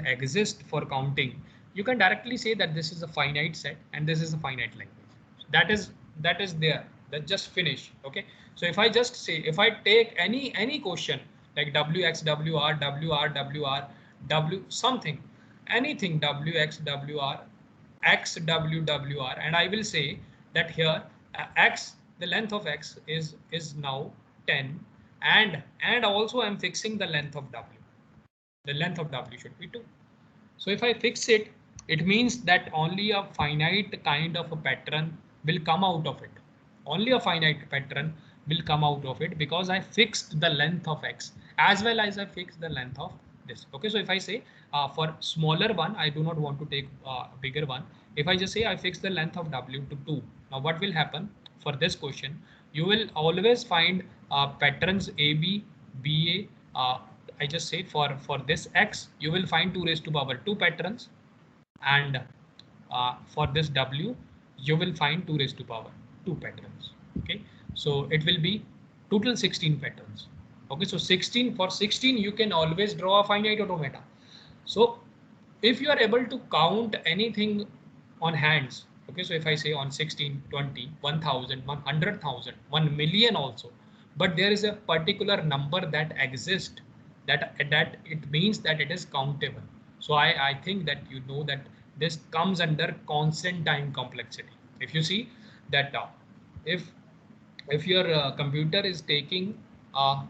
exists for counting, you can directly say that this is a finite set and this is a finite language. That is there. That just finish. Okay, so if I just say, if I take any question like wx wr wr wr w something, anything wx wr x w wr, and I will say that here x, the length of x is now 10, and also I'm fixing the length of W. The length of W should be 2. So if I fix it, it means that only a finite kind of a pattern will come out of it. Only a finite pattern will come out of it, because I fixed the length of X as well as I fixed the length of this. Okay, so if I say for smaller one, I do not want to take bigger one. If I just say I fix the length of W to 2, now what will happen for this question? you will always find patterns AB, BA. I just say for this X, you will find 2 raised to power 2 patterns, and for this W, you will find 2 raised to power 2 patterns. Okay, so it will be total 16 patterns. Okay, so 16, for 16 you can always draw a finite automata. So if you are able to count anything on hands, okay, so if I say on 16, 20, 1000, 100,000, 1 million also, but there is a particular number that exists, that it means that it is countable. So I think that you know that this comes under constant time complexity. If you see that if your computer is taking uh,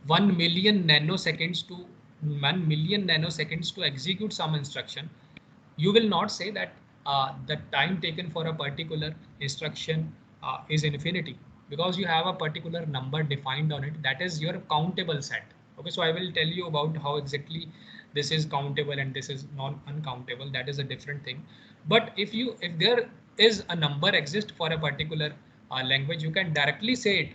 1 million nanoseconds to 1 million nanoseconds to execute some instruction, you will not say that the time taken for a particular instruction is infinity, because you have a particular number defined on it, that is your countable set. Okay, so I will tell you about how exactly this is countable and this is non uncountable. That is a different thing. But if there is a number exist for a particular language, you can directly say it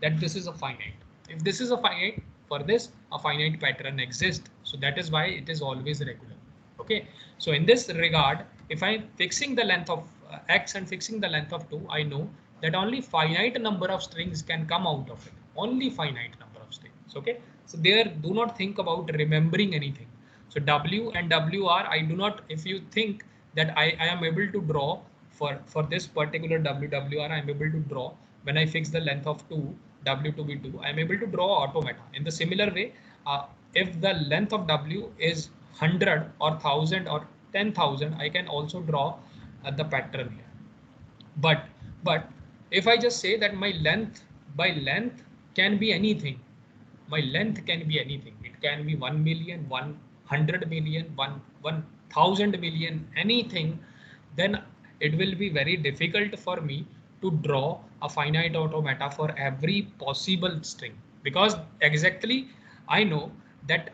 that this is a finite. If this is a finite, for this a finite pattern exists, so that is why it is always regular. Okay, so in this regard, if I'm fixing the length of X and fixing the length of 2, I know that only finite number of strings can come out of it, only finite number of strings. Okay, so there, do not think about remembering anything. So W and WR, I do not, if you think that I am able to draw for this particular WWR, I am able to draw when I fix the length of 2, W to be 2, I am able to draw automata. In the similar way, if the length of W is 100 or 1000 or 10,000, I can also draw the pattern here. But if I just say that my length by length can be anything, my length can be anything. It can be 1 million, 100 million, 1,000 million, anything. Then it will be very difficult for me to draw a finite automata for every possible string, because exactly I know that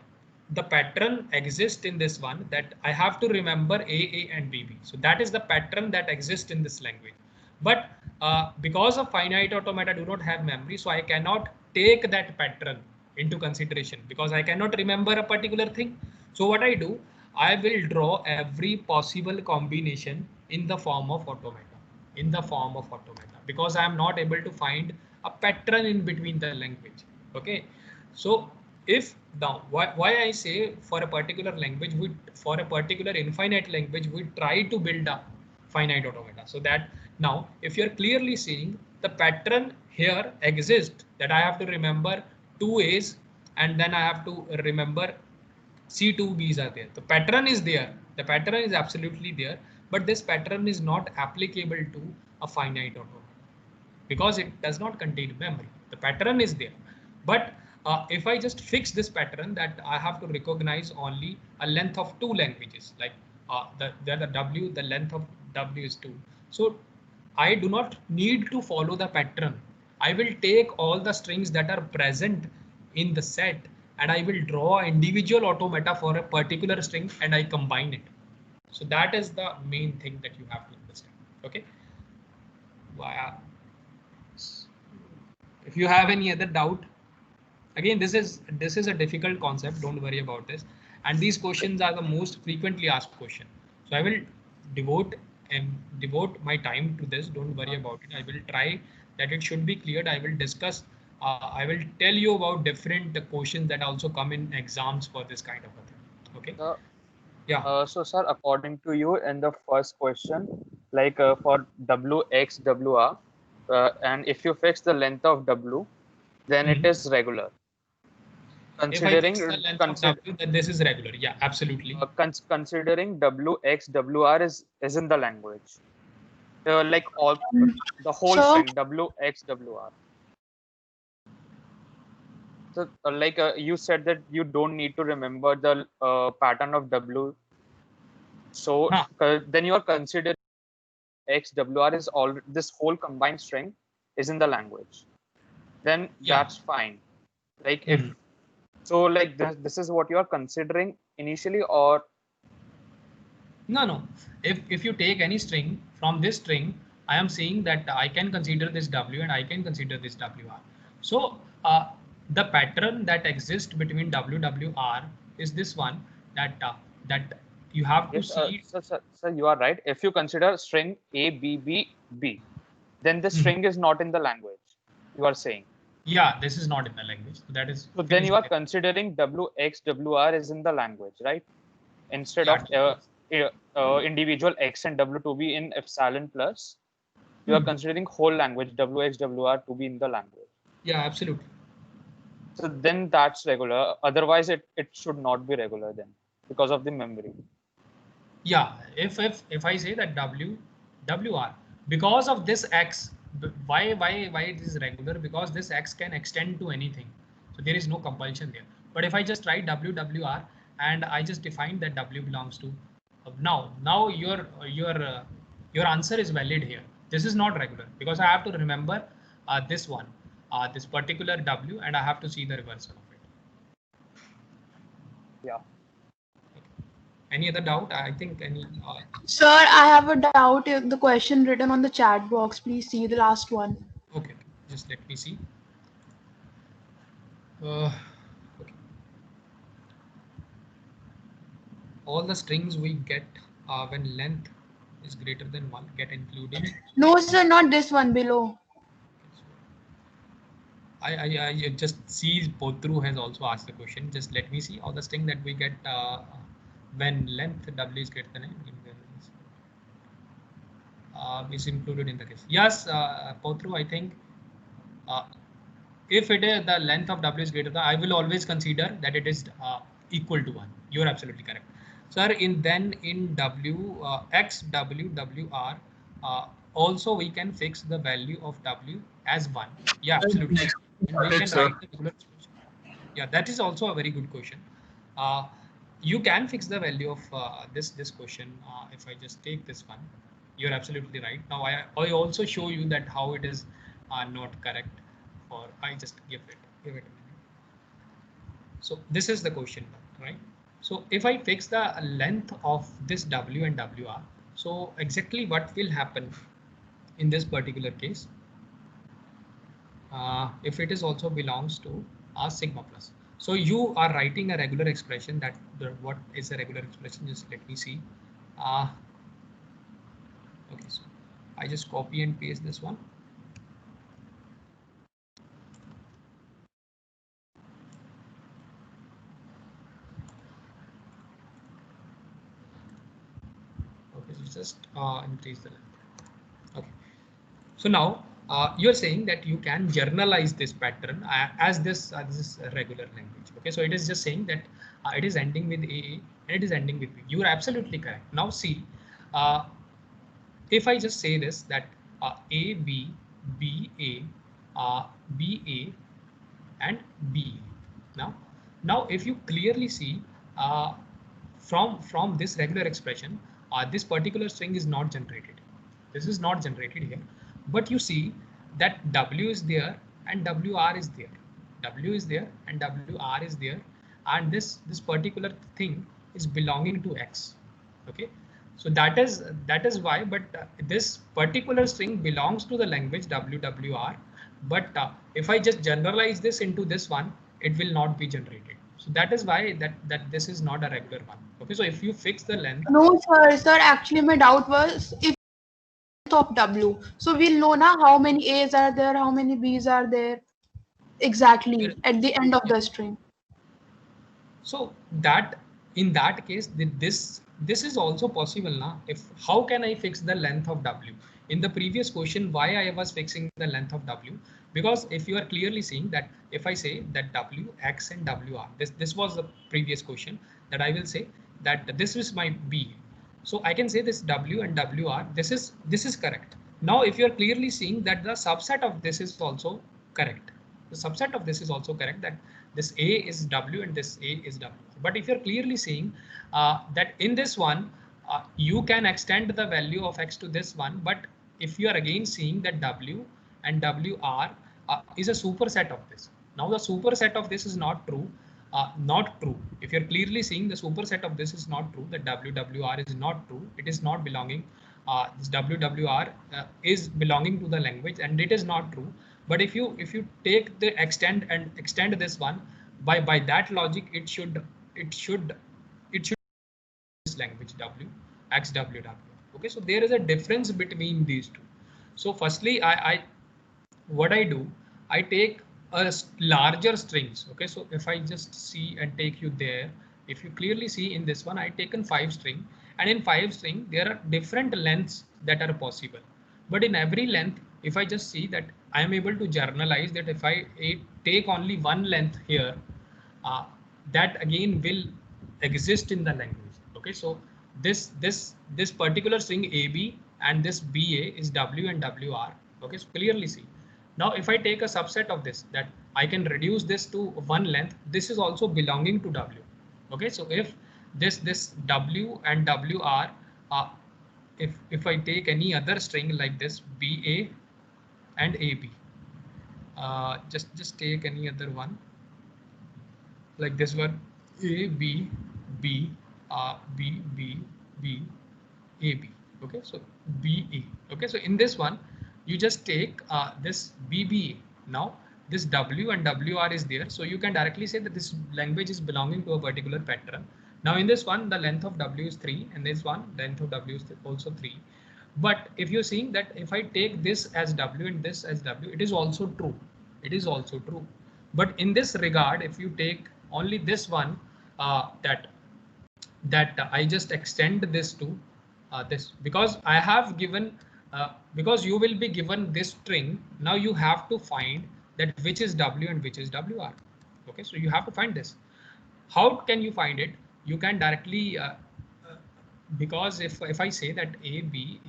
the pattern exists in this one, that I have to remember A and BB. So that is the pattern that exists in this language. But because of finite automata do not have memory, so I cannot take that pattern into consideration, because I cannot remember a particular thing. So what I do, I will draw every possible combination in the form of automata, because I am not able to find a pattern in between the language. Okay, so if now why I say for a particular language, for a particular infinite language, we try to build a finite automata, so that now if you're clearly seeing the pattern here exists, that I have to remember 2 A's and then I have to remember C2 B's are there. The pattern is there. The pattern is absolutely there, but this pattern is not applicable to a finite automata because it does not contain memory. The pattern is there, but if I just fix this pattern that I have to recognize only a length of 2 languages, like the W, the length of W is 2. So I do not need to follow the pattern. I will take all the strings that are present in the set and I will draw individual automata for a particular string and I combine it. So that is the main thing that you have to understand. Okay. If you have any other doubt, again, this is a difficult concept. Don't worry about this. And these questions are the most frequently asked question. So I will devote my time to this. Don't worry about it. I will try that it should be cleared. I will discuss. I will tell you about different questions that also come in exams for this kind of a thing. Okay. Yeah. So, sir, according to you, in the first question, like for WX, WR, and if you fix the length of W, then it is regular. Considering if I fix the length of W, then this is regular. Yeah, absolutely. Considering WX, WR is in the language, like all the whole string WX, WR. So, like you said that you don't need to remember the pattern of W. So then you are considering XWR is all this whole combined string is in the language. Then that's fine. Like if so, like this is what you are considering initially, or no. If you take any string, from this string I am saying that I can consider this W and I can consider this WR. So the pattern that exists between WWR is this one, that you have to Yes, see. so you are right. If you consider string A, B, B, B, then the Mhm. string is not in the language. You are saying. Yeah, this is not in the language. So that is So then finished. you are considering WX, WR is in the language, right? Instead of individual X and W to be in epsilon plus, you are Mhm. considering whole language WX, WR to be in the language. Yeah, absolutely. So then that's regular. Otherwise, it should not be regular then because of the memory. Yeah, if I say that WR, because of this X, why it is regular? Because this X can extend to anything, so there is no compulsion there. But if I just write WWR and I just define that W belongs to, now your answer is valid here. This is not regular because I have to remember this one, this particular W, and I have to see the reversal of it. Yeah. Any other doubt? I think any. Sir, I have a doubt. The question written on the chat box. Please see the last one. Okay, just let me see. Okay. All the strings we get when length is greater than 1 get included. No, sir, not this one below. I just see Potru has also asked the question. Just let me see all the string that we get when length W is greater than is included in the case. Yes, Potru, I think if it is the length of W is greater than, I will always consider that it is equal to 1. You are absolutely correct. Sir, in W X W W R also we can fix the value of W as 1. Yeah, absolutely. Next, And we can sir. write the regular expression. Yeah, that is also a very good question. You can fix the value of this question if I just take this one. You're absolutely right. Now I also show you that how it is not correct. Or I just give it a minute. So this is the question, right? So if I fix the length of this W and WR, so exactly what will happen in this particular case, if it is also belongs to a sigma plus. So you are writing a regular expression that what is a regular expression? Just let me see. Okay, so I just copy and paste this one. Okay, so just increase the length. Okay, so now you're saying that you can generalize this pattern as this regular language. Okay, so it is just saying that it is ending with AA and it is ending with B. You are absolutely correct. Now see, if I just say this, that A, B, B, A, B, A, and B. Now, if you clearly see from this regular expression, this particular string is not generated. This is not generated here, but you see that W is there and WR is there. W is there and WR is there, and this particular thing is belonging to X. Okay, so that is why. But this particular string belongs to the language WWR. But if I just generalize this into this one, it will not be generated. So that is why that this is not a regular one. Okay, so if you fix the length. No, sir. Sir, actually, my doubt was if of W. So we'll know now how many A's are there, how many B's are there exactly at the end of the string. So that in that case, this is also possible now. If how can I fix the length of W? In the previous question, why I was fixing the length of W? Because if you are clearly seeing that if I say that W, X and WR, this was the previous question, that I will say that this is my B. So I can say this W and WR, this is correct. Now if you are clearly seeing that the subset of this is also correct. The subset of this is also correct, that this A is W and this A is W. But if you're clearly seeing that in this one, you can extend the value of X to this one, but if you are again seeing that W and WR is a superset of this. Now the superset of this is not true. Not true. If you're clearly seeing the superset of this is not true, that WWR is not true, it is not belonging this WWR is belonging to the language, and it is not true. But if you take the extend this one, by that logic, it should this language W XWW. Okay, so there is a difference between these two. So firstly, what I do, I take a larger strings. Okay, so if I just see and take you there, if you clearly see in this one, I taken 5 string, and in 5 string there are different lengths that are possible. But in every length, if I just see that I am able to generalize that if I take only one length here, that again will exist in the language. Okay, so this particular string AB and this BA is W and WR. Okay, so clearly see. Now if I take a subset of this, that I can reduce this to one length, this is also belonging to W. Okay, so if this W and WR, if I take any other string like this BA and AB, just take any other one like this one, A B B B B B A B. Okay, so BA. Okay, so in this one, you just take this BBA. Now this W and WR is there, so you can directly say that this language is belonging to a particular pattern. Now in this one, the length of W is 3, and this one length of W is also 3. But if you're seeing that if I take this as W and this as W, it is also true. It is also true. But in this regard, if you take only this one, that I just extend this to this, because I have given, because you will be given this string. Now you have to find that which is W and which is WR. Okay, so you have to find this. How can you find it? You can directly, because if I say that AB,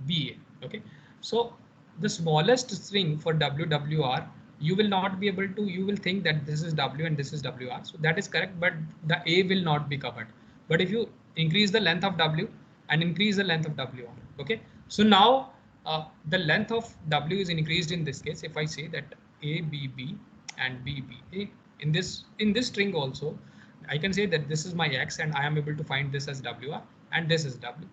BA, okay, so the smallest string for WWR, you will not be able to, you will think that this is W and this is WR. So that is correct, but the A will not be covered. But if you increase the length of W and increase the length of WR, okay, so now the length of W is increased in this case. If I say that ABB and BBA, in this string also, I can say that this is my X and I am able to find this as WR and this is W.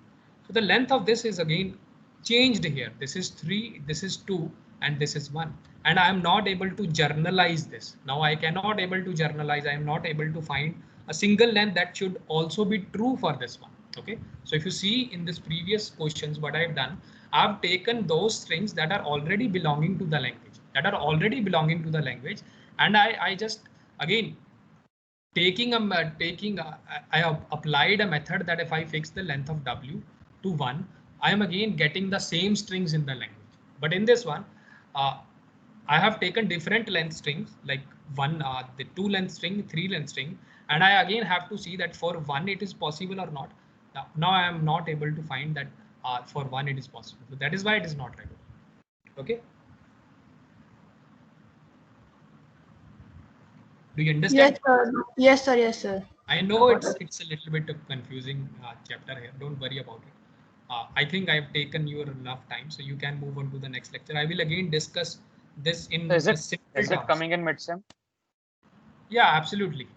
So the length of this is again changed here. This is 3, this is 2, and this is 1. And I am not able to generalize this. Now I cannot able to generalize. I am not able to find a single length that should also be true for this one. Okay. So if you see in this previous questions, what I've done, I've taken those strings that are already belonging to the language, and I just again I have applied a method that if I fix the length of W to 1, I am again getting the same strings in the language. But in this one, I have taken different length strings, like the 2 length string, 3 length string, and I again have to see that for 1 it is possible or not. Now I am not able to find that for 1 it is possible. So that is why it is not regular. Okay. Do you understand? Yes, sir. Yes, sir. Yes, sir. I know it's a little bit of confusing chapter here. Don't worry about it. I think I've taken your enough time, so you can move on to the next lecture. I will again discuss this in Is it coming in mid-sem? Yeah, absolutely.